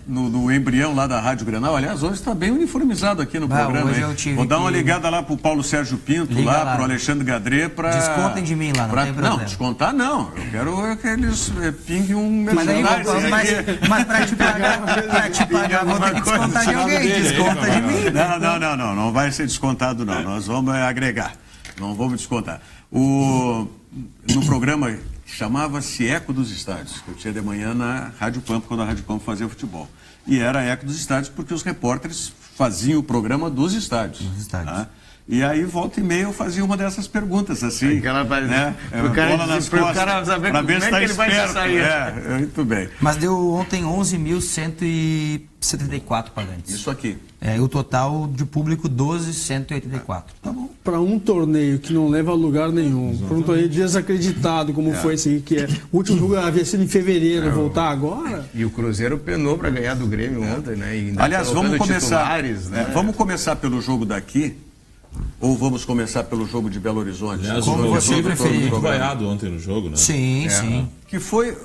no embrião lá da Rádio Grenal, aliás, hoje está bem uniformizado aqui no programa. Hoje eu tive Vou dar uma ligada lá para o Paulo Sérgio Pinto, para o Alexandre Gadré, para... Descontem de mim lá, não tem problema. Não, descontar não. Eu quero que eles pinguem um merchandising. Mas para te pagar, vou ter que descontar de alguém. Desconta de mim. Não vai ser descontado não, nós vamos agregar, não vamos descontar. No programa que chamava-se Eco dos Estádios, que eu tinha de manhã na Rádio Pampa, quando a Rádio Pampa fazia futebol. E era Eco dos Estádios porque os repórteres faziam o programa dos estádios. Tá? E aí, volta e meia, eu fazia uma dessas perguntas, assim, né? Bola nas costas, para ver se está esperto. Muito bem. Mas deu ontem 11.174 pagantes. Isso aqui. O total de público, 12.184. Tá bom. Para um torneio que não leva a lugar nenhum, para um torneio desacreditado, como foi esse que o último jogo havia sido em fevereiro, voltar agora. E o Cruzeiro penou para ganhar do Grêmio ontem, né? E aliás, vamos começar, né? Vamos começar pelo jogo daqui. Ou vamos começar pelo jogo de Belo Horizonte? Aliás, como você preferir. Muito vaiado ontem no jogo, né? Sim. Que foi,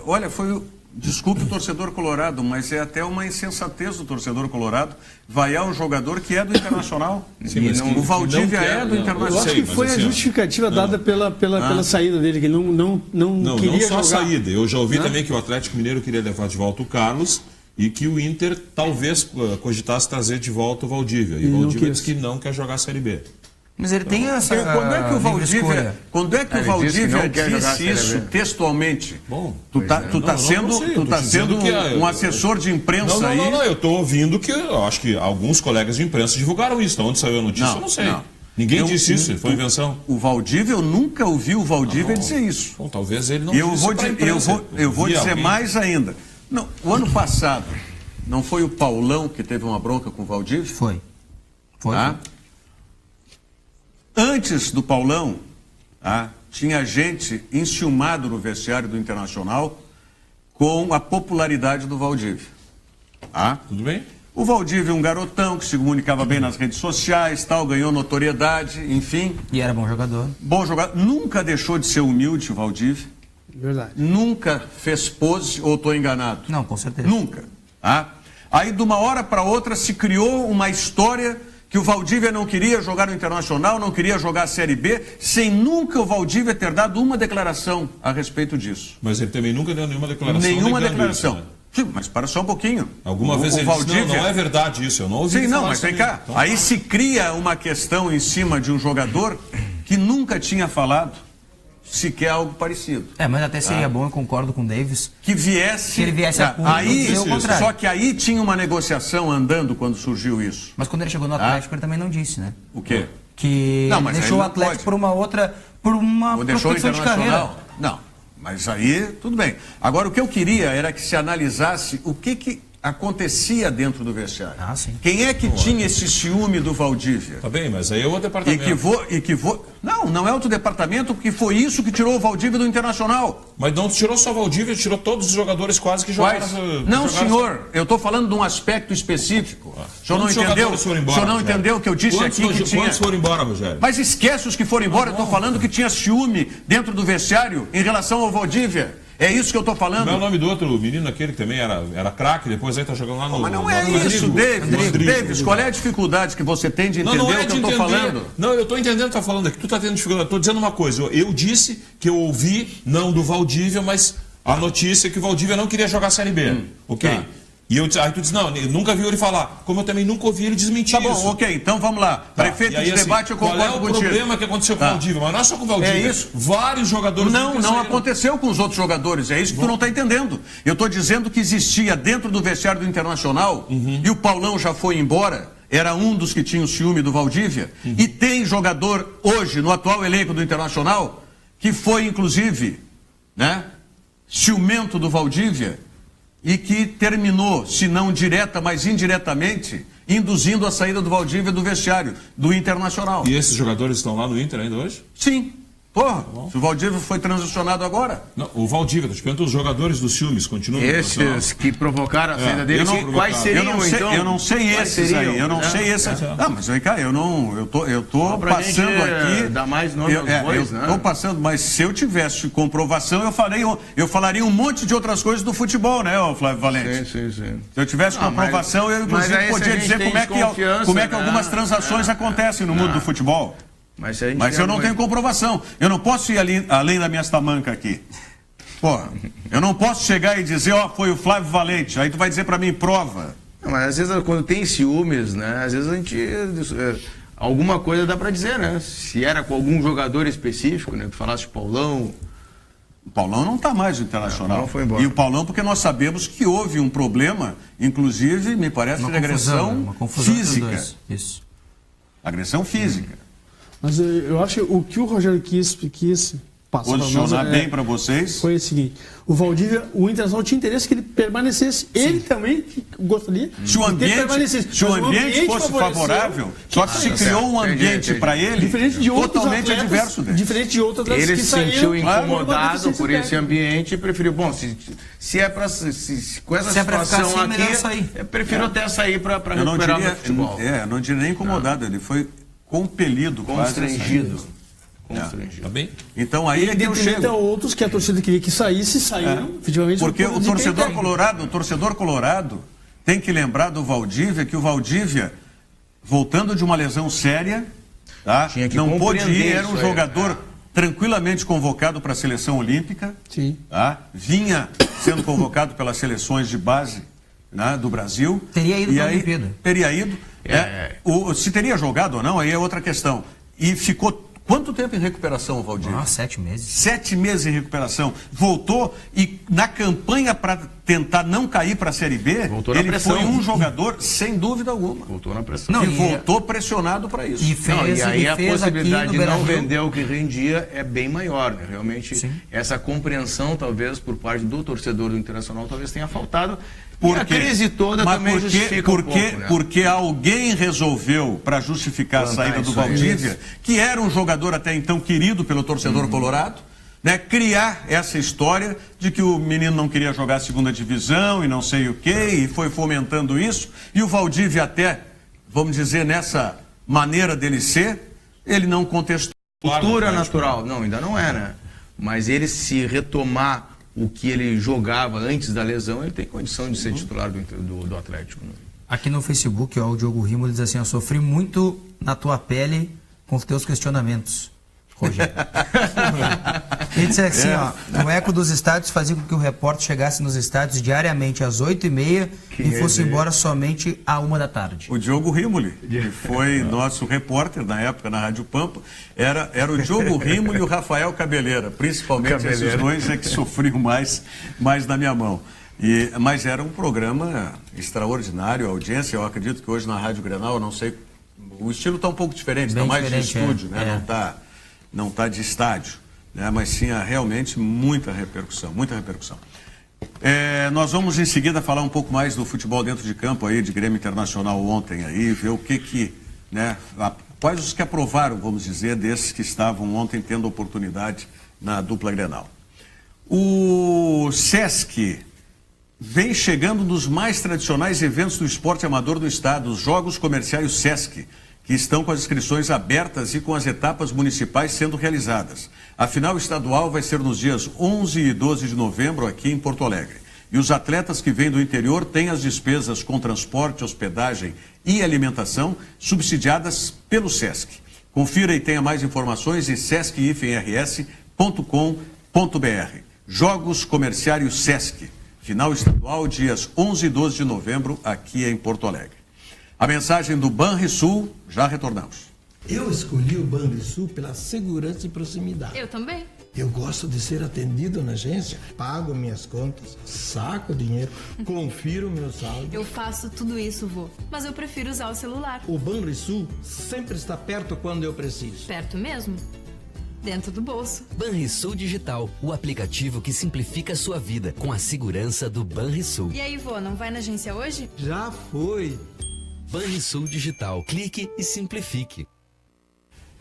desculpe o torcedor colorado, mas é até uma insensatez do torcedor colorado vaiar um jogador que é do Internacional. Sim, o Valdívia é do Internacional. Eu acho que foi a justificativa dada pela saída dele, que ele não queria jogar. Não só a saída. Eu já ouvi também que o Atlético Mineiro queria levar de volta o Carlos e que o Inter talvez cogitasse trazer de volta o Valdívia. E o Valdívia disse que não quer jogar a Série B. Mas ele tem essa. Quando é que o Valdívia disse isso textualmente? Bom, tu tá sendo um assessor de imprensa aí? Não, eu estou ouvindo que eu acho que alguns colegas de imprensa divulgaram isso. Onde saiu a notícia, eu não sei. Ninguém disse isso, foi invenção. O Valdívia, eu nunca ouvi o Valdívia dizer isso. Bom, talvez ele não disse pra imprensa. Eu vou dizer mais ainda. Não, o ano passado, não foi o Paulão que teve uma bronca com o Valdívia? Foi. Antes do Paulão, tinha gente enciumado no vestiário do Internacional com a popularidade do Valdívia. Tudo bem? O Valdívia é um garotão que se comunicava bem nas redes sociais, ganhou notoriedade, enfim. E era bom jogador. Bom jogador. Nunca deixou de ser humilde o Valdívia. Verdade. Nunca fez pose, ou estou enganado? Não, com certeza. Nunca. Aí, de uma hora para outra, se criou uma história que o Valdívia não queria jogar no Internacional, não queria jogar a Série B, sem nunca o Valdívia ter dado uma declaração a respeito disso. Mas ele também nunca deu nenhuma declaração. Nenhuma declaração. Isso, né? Sim, mas para só um pouquinho. Alguma vez ele disse, não é verdade isso, eu não ouvi. Sim, não, mas vem cá. Então, aí se cria uma questão em cima de um jogador que nunca tinha falado sequer algo parecido. Mas até seria bom, eu concordo com o Davis. Que viesse... Que ele viesse a público, só que aí tinha uma negociação andando quando surgiu isso. Mas quando ele chegou no Atlético, ele também não disse, né? O quê? Que deixou o Atlético por uma prospecção de carreira. Não, mas aí tudo bem. Agora, o que eu queria era que se analisasse o que acontecia dentro do vestiário. Sim. Quem é que tinha esse ciúme do Valdívia? Tá bem, mas aí é o departamento. Não é outro departamento, porque foi isso que tirou o Valdívia do Internacional. Mas não tirou só o Valdívia, tirou todos os jogadores quase que jogaram. Não, senhor, eu estou falando de um aspecto específico. O senhor não entendeu? O senhor não entendeu o que eu disse aqui que tinha? Quantos foram embora, Rogério? Mas esquece os que foram embora, eu estou falando que tinha ciúme dentro do vestiário em relação ao Valdívia. É isso que eu estou falando. Não é o nome do outro menino, aquele que também era craque, depois aí tá jogando lá no... Mas não é isso, Davis, qual é a dificuldade que você tem de entender o que eu estou falando? Não, eu estou entendendo o que tu está falando aqui, tu está tendo dificuldade. Estou dizendo uma coisa, eu disse que eu ouvi, não do Valdívia, mas a notícia que o Valdívia não queria jogar a Série B. Ok? E aí tu diz, não, eu nunca vi ele falar. Como eu também nunca ouvi ele desmentir isso. Tá bom, ok, então vamos lá. Prefeito de debate, eu concordo contigo. Qual é o problema que aconteceu com o Valdívia? Mas não é só com o Valdívia. É isso. Vários jogadores... Não aconteceu com os outros jogadores. É isso que tu não está entendendo. Eu estou dizendo que existia dentro do vestiário do Internacional, e o Paulão já foi embora, era um dos que tinha o ciúme do Valdívia, e tem jogador hoje, no atual elenco do Internacional, que foi, inclusive, ciumento do Valdívia, e que terminou, se não direta, mas indiretamente, induzindo a saída do Valdívia do vestiário, do Internacional. E esses jogadores estão lá no Inter ainda hoje? Sim. Porra, se o Valdívia foi transicionado agora. Não, o Valdívia, os jogadores do Ciúmes continuam. Esses que provocaram a saída dele, quais seriam, então? Eu não sei esses aí, eu não sei esses. Não, mas vem cá, eu tô passando aqui. Dá mais nome aos bois, né? Tô passando, mas se eu tivesse comprovação, eu falaria um monte de outras coisas do futebol, né, Flávio Valente? Sim. Se eu tivesse comprovação, eu inclusive podia dizer como é que algumas transações acontecem no mundo do futebol. Mas eu não tenho comprovação. Eu não posso ir além da minha tamanca aqui. Pô, eu não posso chegar e dizer, foi o Flávio Valente. Aí tu vai dizer pra mim, prova. Não, mas às vezes quando tem ciúmes, né? Às vezes a gente... alguma coisa dá pra dizer, né? Se era com algum jogador específico, né? Tu falaste de Paulão. O Paulão não tá mais no Internacional. Foi embora. E o Paulão, porque nós sabemos que houve um problema, inclusive, me parece, de agressão física. Isso. Agressão física. Mas eu acho que o que o Rogério quis passar posicionar bem para vocês foi o seguinte: o Valdívia, o Internacional tinha interesse que ele permanecesse. Sim. Ele também gostaria se o ambiente fosse favorável, só que se criou um ambiente para ele totalmente adverso dele. Diferente de outros atletas ele que se sentiu incomodado por esse técnica. Ambiente e preferiu, se é para com essa situação aqui, eu prefiro até sair para recuperar o futebol. Não diria nem incomodado, ele foi compelido, constrangido. Tá bem? Então aí é que eu chego. Outros que a torcida queria que saíram, efetivamente. Porque o torcedor colorado tem que lembrar do Valdívia, que o Valdívia, voltando de uma lesão séria, tá? Não pôde ir, era um jogador tranquilamente convocado para a seleção olímpica. Sim. Tá? Vinha sendo convocado pelas seleções de base, né, do Brasil. Teria ido para a Olimpíada. Teria ido. Se teria jogado ou não, aí é outra questão. E ficou quanto tempo em recuperação, Valdívia? 7 meses. 7 meses em recuperação. Voltou e na campanha para tentar não cair para a Série B, ele foi um jogador sem dúvida alguma. Voltou na pressão. Voltou pressionado para isso. E aí a possibilidade de não vender o que rendia é bem maior, né? Realmente, essa compreensão, talvez, por parte do torcedor do Internacional, talvez tenha faltado. A crise toda também justifica um pouco, né? Porque alguém resolveu, para justificar a saída do Valdívia, que era um jogador até então querido pelo torcedor colorado, né, criar essa história de que o menino não queria jogar a segunda divisão e não sei o quê, e foi fomentando isso. E o Valdívia até, vamos dizer, nessa maneira dele ser, ele não contestou. Cultura natural. Não, ainda não é, né? Mas ele se retomar o que ele jogava antes da lesão, ele tem condição de ser titular do Atlético. Né? Aqui no Facebook, o Diogo Rimo diz assim, eu sofri muito na tua pele com os teus questionamentos, Rogério. Ele disse assim, o eco dos estádios fazia com que o repórter chegasse nos estádios diariamente às 8h30 e fosse embora somente à 13h. O Diogo Rimoli, que foi nosso repórter na época na Rádio Pampa, era o Diogo Rimoli e o Rafael Cabeleira, principalmente esses dois que sofriam mais na minha mão. Mas era um programa extraordinário, a audiência, eu acredito que hoje na Rádio Grenal, eu não sei, o estilo está um pouco diferente, está mais de estúdio, né? Não tá de estádio, né? Mas tinha realmente muita repercussão. Nós vamos em seguida falar um pouco mais do futebol dentro de campo aí, de Grêmio Internacional ontem aí, ver o que né, quais os que aprovaram, vamos dizer, desses que estavam ontem tendo oportunidade na dupla Grenal. O Sesc vem chegando nos mais tradicionais eventos do esporte amador do estado, os Jogos Comerciais Sesc, que estão com as inscrições abertas e com as etapas municipais sendo realizadas. A final estadual vai ser nos dias 11 e 12 de novembro aqui em Porto Alegre. E os atletas que vêm do interior têm as despesas com transporte, hospedagem e alimentação subsidiadas pelo Sesc. Confira e tenha mais informações em sesc-rs.com.br. Jogos Comerciários Sesc. Final estadual, dias 11 e 12 de novembro, aqui em Porto Alegre. A mensagem do Banrisul, já retornamos. Eu escolhi o Banrisul pela segurança e proximidade. Eu também. Eu gosto de ser atendido na agência, pago minhas contas, saco dinheiro, confiro meu saldo. Eu faço tudo isso, vô, mas eu prefiro usar o celular. O Banrisul sempre está perto quando eu preciso. Perto mesmo? Dentro do bolso. Banrisul Digital, o aplicativo que simplifica a sua vida com a segurança do Banrisul. E aí, vô, não vai na agência hoje? Já foi. Banrisul Digital, clique e simplifique.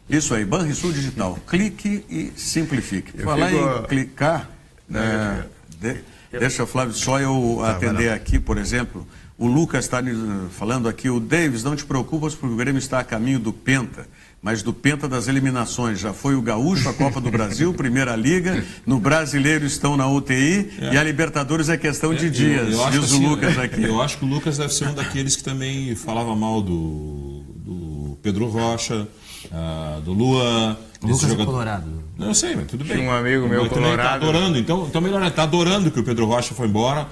Isso aí, Banrisul Digital. Clique e simplifique. Falar em clicar, deixa, Flávio, só eu atender aqui, por exemplo. O Lucas está falando aqui, o Davis, não te preocupas porque o Grêmio está a caminho do Penta, mas do Penta das eliminações. Já foi o Gaúcho, a Copa do Brasil, Primeira Liga, no Brasileiro estão na UTI e a Libertadores é questão de dias, diz assim, o Lucas aqui. Eu acho que o Lucas deve ser um daqueles que também falava mal do Pedro Rocha, do Luan. Lucas é colorado. Não, eu sei, mas tudo bem. Tinha um amigo meu colorado. Tá adorando, então melhor, está adorando que o Pedro Rocha foi embora,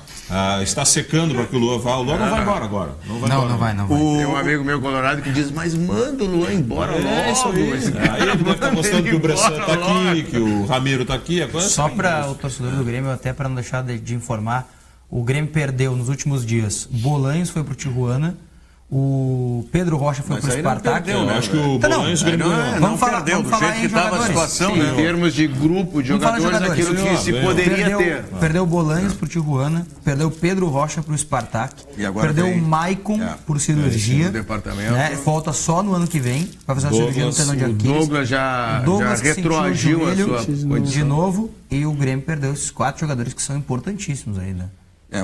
está secando para que o Luan vá. O Luan não vai embora agora. Não vai. Tem um amigo meu colorado que diz, mas manda o Luan embora logo. Isso aí. Aí ele deve estar mostrando que o Bressan está aqui, que o Ramiro está aqui. Só para o torcedor do Grêmio, até para não deixar de informar, o Grêmio perdeu nos últimos dias. Bolanhos foi para o Tijuana. O Pedro Rocha foi para o Spartak. Eu acho que o Bolanhos ganhou. Não perdeu, do jeito que estava a situação. Em termos de grupo de jogadores, aquilo que se poderia ter. Perdeu o Bolanhos para o Tijuana, perdeu o Pedro Rocha para o Spartak, perdeu o Maicon por cirurgia. Volta só no ano que vem, vai fazer uma cirurgia no tendão de Aquiles. O Douglas já retroagiu a sua condição. De novo, e o Grêmio perdeu esses 4 jogadores que são importantíssimos ainda.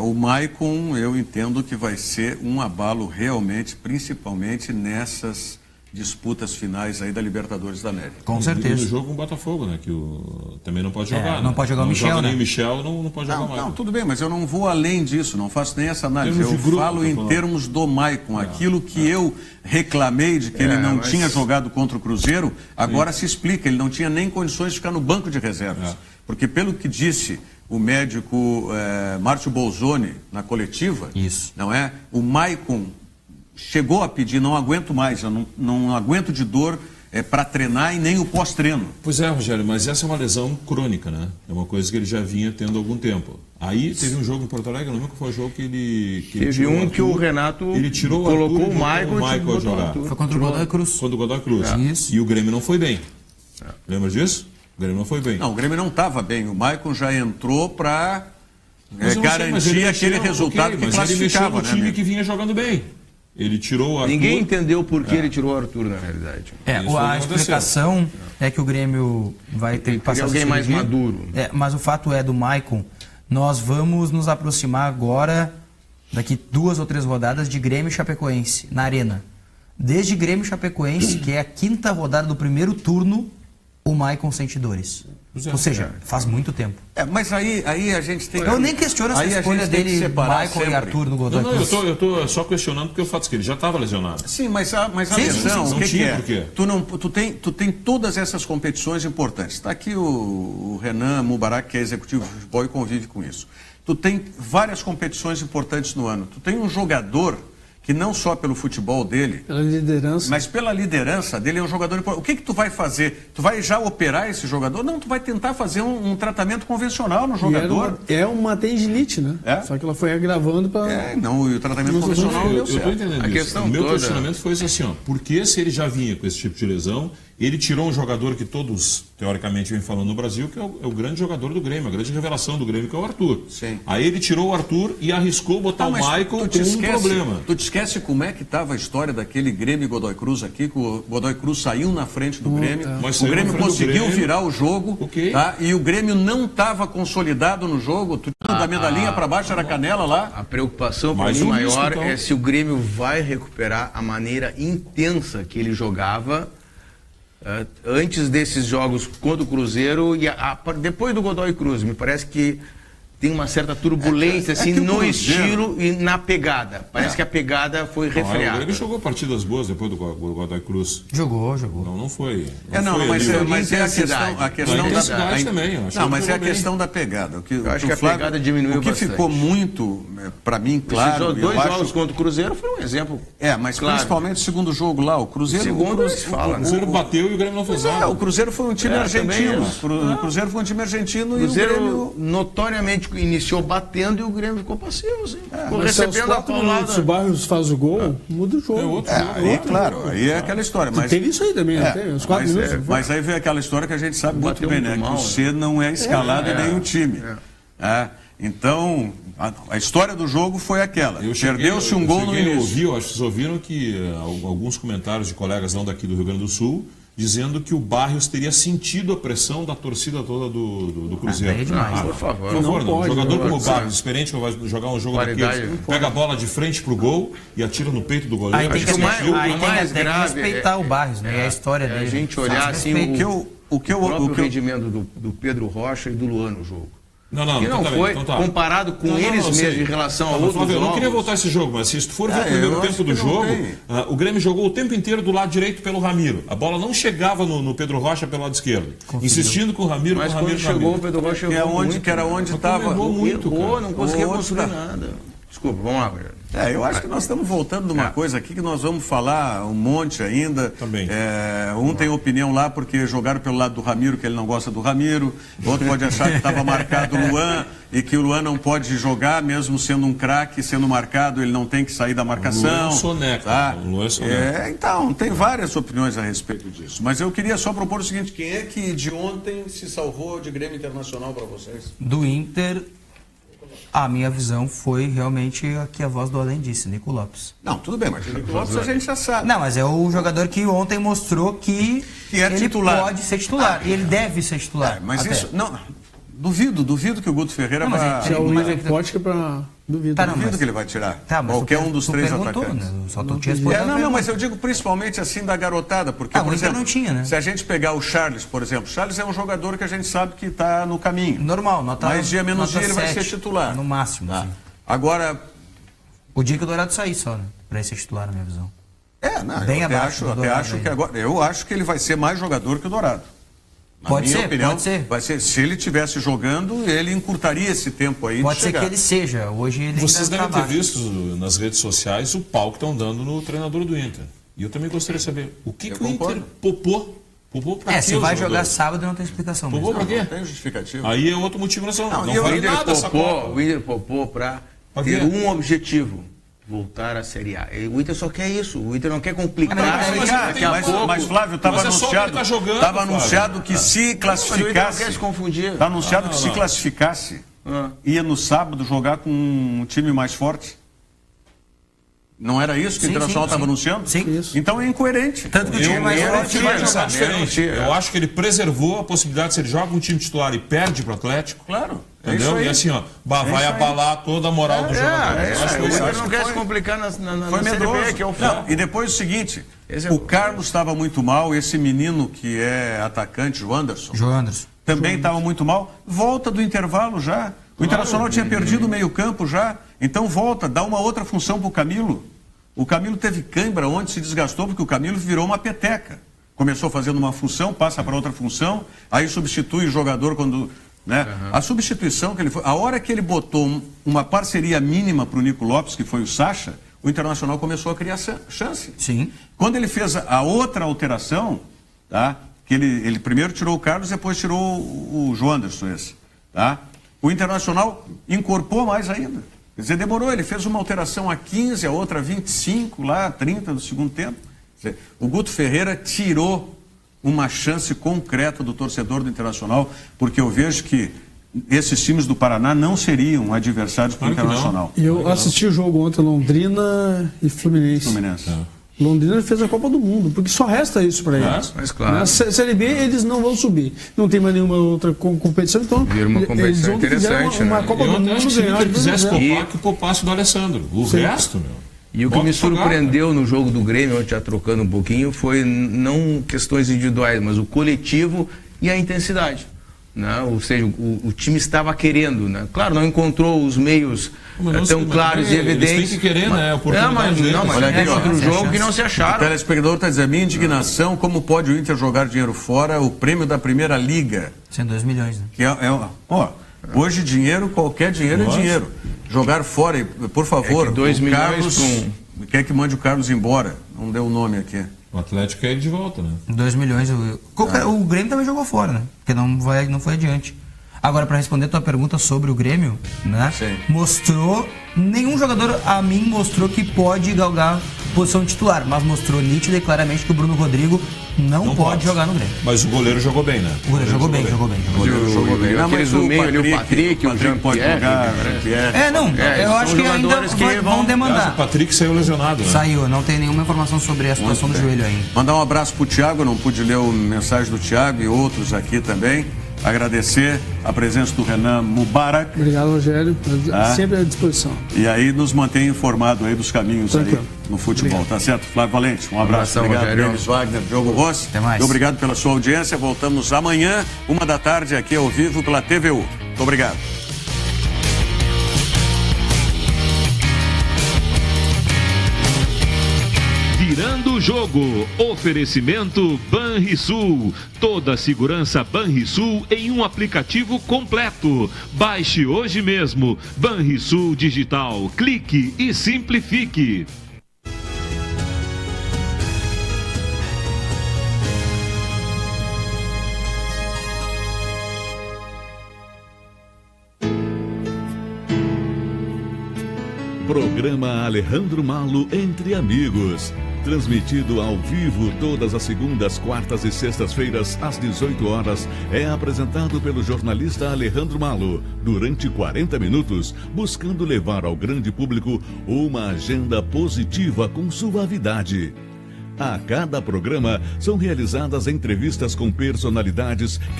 O Maicon, eu entendo que vai ser um abalo realmente, principalmente nessas disputas finais aí da Libertadores da América. Com certeza. E no jogo com o Botafogo, né? Que também não pode jogar. Não pode jogar o Michel, né? Nem o Michel, não pode jogar o Maicon. Não, tudo bem, mas eu não vou além disso, não faço nem essa análise. Eu falo em termos do Maicon. Aquilo que eu reclamei de que ele não tinha jogado contra o Cruzeiro, agora se explica. Ele não tinha nem condições de ficar no banco de reservas. Porque pelo que disse o médico Márcio Bolzoni na coletiva, não é? O Maicon chegou a pedir, não aguento mais, eu não aguento de dor para treinar e nem o pós-treino. Pois é, Rogério, mas essa é uma lesão crônica, né? É uma coisa que ele já vinha tendo há algum tempo. Aí teve um jogo em Porto Alegre, não lembro qual foi o jogo que ele teve um que o Renato colocou o Maicon a jogar. Foi contra o Godoy Cruz. Contra o Godoy Cruz. E o Grêmio não foi bem. Lembra disso? O Grêmio não foi bem. Não, o Grêmio não estava bem. O Maicon já entrou para garantir aquele resultado que classificava. Ele mexeu no time que vinha jogando bem. Ele tirou o Arthur. Ninguém entendeu por que ele tirou o Arthur, na realidade. A explicação é que o Grêmio vai ter que passar alguém mais maduro. Mas o fato do Maicon, nós vamos nos aproximar agora, daqui 2 ou 3 rodadas, de Grêmio e Chapecoense, na Arena. Desde Grêmio e Chapecoense, que é a 5ª rodada do primeiro turno, o Maicon sente dores. Ou seja, faz muito tempo. Mas aí a gente tem... Eu nem questiono essa escolha dele, Maicon e Arthur no Godoy Cruz. Eu estou só questionando porque o fato é que ele já estava lesionado. Sim, mas a lesão, o que é? Tu tem todas essas competições importantes. Está aqui o Renan Mubarak, que é executivo de futebol e convive com isso. Tu tem várias competições importantes no ano. Tu tem um jogador que não só pelo futebol dele, pela liderança, mas pela liderança dele, é um jogador importante. O que tu vai fazer? Tu vai já operar esse jogador? Não, tu vai tentar fazer um tratamento convencional no jogador. É uma tendinite, né? Só que ela foi agravando para... E o tratamento convencional não deu certo. Eu estou entendendo isso. O meu questionamento foi assim, porque se ele já vinha com esse tipo de lesão, ele tirou um jogador que todos, teoricamente, vêm falando no Brasil, que é o grande jogador do Grêmio, a grande revelação do Grêmio, que é o Arthur. Sim. Aí ele tirou o Arthur e arriscou botar o Maicon com um problema. Tu te esquece como é que estava a história daquele Grêmio e Godoy Cruz aqui, que o Godoy Cruz saiu na frente do Grêmio, o Grêmio conseguiu virar o jogo, e o Grêmio não estava consolidado no jogo, da medalhinha para baixo era a canela lá. A preocupação para mim maior é se o Grêmio vai recuperar a maneira intensa que ele jogava antes desses jogos contra o Cruzeiro e depois do Godoy Cruz. Me parece que tem uma certa turbulência assim, no estilo e na pegada. Parece que a pegada foi refreada. Ele jogou partidas boas depois do Godoy Cruz. Jogou. Não foi. Mas é a questão da também. Não, mas é a questão da pegada. Eu acho que a pegada diminuiu bastante. O que ficou muito, para mim, claro... Esses 2 jogos contra o Cruzeiro foi um exemplo. Mas principalmente o segundo jogo lá, o Cruzeiro... O Cruzeiro bateu e o Grêmio não fez nada. O Cruzeiro foi um time argentino. O Cruzeiro foi um time argentino e o Grêmio... notoriamente iniciou batendo e o Grêmio ficou passivo, assim. Ficou recebendo a paulada. Se o Barrios faz o gol, muda o jogo. Aí é aquela história. Mas teve isso aí também, não teve? Uns 4 minutos. Mas aí vem aquela história que a gente sabe muito bem, né? Que o C não é escalado e nem o time. Então, a história do jogo foi aquela. Perdeu-se um gol no início. Acho que vocês ouviram que alguns comentários de colegas não daqui do Rio Grande do Sul dizendo que o Barrios teria sentido a pressão da torcida toda do Cruzeiro. Por favor. Um jogador como o Barrios, experiente, que vai jogar um jogo daquele, pega a bola de frente pro gol e atira no peito do goleiro. Aí tem que respeitar o Barrios, né? É a história dele. A gente olhar assim o próprio rendimento do Pedro Rocha e do Luan no jogo. Não, que não foi comparado com eles mesmos em relação a outros jogos. Eu não queria voltar a esse jogo, mas se tu for ver o primeiro tempo do jogo, o Grêmio jogou o tempo inteiro do lado direito pelo Ramiro. A bola não chegava no Pedro Rocha pelo lado esquerdo. Insistindo com o Ramiro, mas quando chegou o Pedro Rocha era onde estava. Não conseguia construir nada. Desculpa, vamos lá, Rogério. Eu acho que nós estamos voltando numa coisa aqui que nós vamos falar um monte ainda. Também. Tem opinião lá porque jogaram pelo lado do Ramiro, que ele não gosta do Ramiro. Outro pode achar que estava marcado o Luan e que o Luan não pode jogar, mesmo sendo um craque, sendo marcado, ele não tem que sair da marcação. O Luan é soneca. Tá? O Luan é soneca. Então, tem várias opiniões a respeito disso. Mas eu queria só propor o seguinte: quem é que de ontem se salvou de Grêmio Internacional para vocês? Do Inter... A minha visão foi realmente a que a voz do além disse, Nico Lopes. Não, tudo bem, mas o Nico Lopes a gente já sabe. Não, mas é o jogador que ontem mostrou que ele titular. Pode ser titular. E ele deve ser titular. Mas isso... Não, duvido que o Guto Ferreira vai... Se é o William Potker para... Duvido. Duvido que ele vai tirar. Qualquer um dos três atacantes. Né? Só tô te respondendo. Mas eu digo principalmente assim da garotada, porque, por exemplo, não tinha, né? Se a gente pegar o Charles, por exemplo, Charles é um jogador que a gente sabe que está no caminho. Normal, mais dia menos dia ele vai ser titular. No máximo. Assim. Agora... O dia que o Dourado sair só, né? Para ele ser titular, na minha visão. Bem abaixo. Eu acho que ele vai ser mais jogador que o Dourado. Pode ser. Vai ser. Se ele estivesse jogando, ele encurtaria esse tempo aí. Pode ser que ele seja. Hoje ele Vocês devem ter visto nas redes sociais o pau que estão dando no treinador do Inter. E eu também gostaria de saber o que o Inter popou pra quê? Se vai jogar sábado não tem explicação. Popou pra quê? Não tem justificativa. Aí é outro motivo nacional. O Inter popou para ter um objetivo. Voltar à Série A. O Inter só quer isso. O Inter não quer complicar. Mas Flávio, estava anunciado que se classificasse. Não se confundir. Está anunciado que se classificasse, ia no sábado jogar com um time mais forte. Não era isso que o Internacional estava anunciando? Sim. Então é incoerente. Tanto que o time mais forte vai jogar diferente. Eu acho que ele preservou a possibilidade, se ele joga um time titular e perde para o Atlético. Claro. Entendeu? E assim, vai abalar toda a moral do jogador. Ele não quer se complicar na Série B, que é o foco. E depois o seguinte, o Carlos estava muito mal, esse menino que é atacante, João Anderson, também estava muito mal. Volta do intervalo já. O Internacional tinha perdido o meio-campo já. Então volta, dá uma outra função para o Camilo. O Camilo teve cãibra ontem, se desgastou, porque o Camilo virou uma peteca. Começou fazendo uma função, passa para outra função, aí substitui o jogador quando... Né? A substituição que ele foi... A hora que ele botou uma parceria mínima para o Nico Lopes, que foi o Sacha, o Internacional começou a criar chance. Sim. Quando ele fez a outra alteração, tá? Que ele primeiro tirou o Carlos, depois tirou o João Anderson, esse, tá? O Internacional incorporou mais ainda. Quer dizer, demorou, ele fez uma alteração a 15, a outra a 25, lá, a 30 do segundo tempo. Quer dizer, o Guto Ferreira tirou uma chance concreta do torcedor do Internacional, porque eu vejo que esses times do Paraná não seriam adversários para o Internacional. Eu assisti o jogo ontem, Londrina e Fluminense. Londrina fez a Copa do Mundo, porque só resta isso para eles. Mas claro. Na Série B eles não vão subir. Não tem mais nenhuma outra competição, então vira uma competição interessante, uma Copa do Mundo. Se ele quisesse poupar, que poupasse do Alessandro. O resto, meu... E o que me surpreendeu no jogo do Grêmio, ontem já trocando um pouquinho, foi não questões individuais, mas o coletivo e a intensidade. Né? Ou seja, o time estava querendo, né? Claro, não encontrou os meios tão claros e evidentes. Eles têm que querer, né? Mas é outro jogo que não se acharam. O telespectador está dizendo, minha indignação, como pode o Inter jogar dinheiro fora, o prêmio da Primeira Liga. Sendo 2 milhões, né? Que hoje dinheiro, qualquer dinheiro é dinheiro. Jogar fora, por favor, 2 milhões Carlos, quer que mande o Carlos embora? Não deu o nome aqui. O Atlético quer ele de volta, né? 2 milhões. O Grêmio também jogou fora, né? Porque não foi adiante. Agora, para responder a tua pergunta sobre o Grêmio, né? Sim. Mostrou, nenhum jogador a mim mostrou que pode galgar posição titular, mas mostrou nítida e claramente que o Bruno Rodrigo não pode jogar no Grêmio. Mas o goleiro jogou bem, né? O goleiro jogou bem. Jogou bem. Aqueles do meio ali, o Patrick, o Jean-Pierre. Eu acho que ainda vão demandar. O Patrick saiu lesionado, né? Saiu, não tem nenhuma informação sobre a situação do joelho ainda. Mandar um abraço pro Thiago, não pude ler a mensagem do Thiago e outros aqui também. Agradecer a presença do Renan Mubarak. Obrigado, Rogério. Sempre à disposição. E aí nos mantém informado aí dos caminhos aí no futebol. Obrigado. Tá certo? Flávio Valente, um abraço. Obrigado, Denis Wagner, Diogo Rossi. Até mais. Obrigado pela sua audiência. Voltamos amanhã, 13h, aqui ao vivo pela TVU. Muito obrigado. Virando o jogo, oferecimento Banrisul. Toda a segurança Banrisul em um aplicativo completo. Baixe hoje mesmo. Banrisul Digital. Clique e simplifique. Programa Alejandro Malo Entre Amigos. Transmitido ao vivo todas as segundas, quartas e sextas-feiras às 18 horas, é apresentado pelo jornalista Alejandro Malo, durante 40 minutos, buscando levar ao grande público uma agenda positiva com suavidade. A cada programa são realizadas entrevistas com personalidades que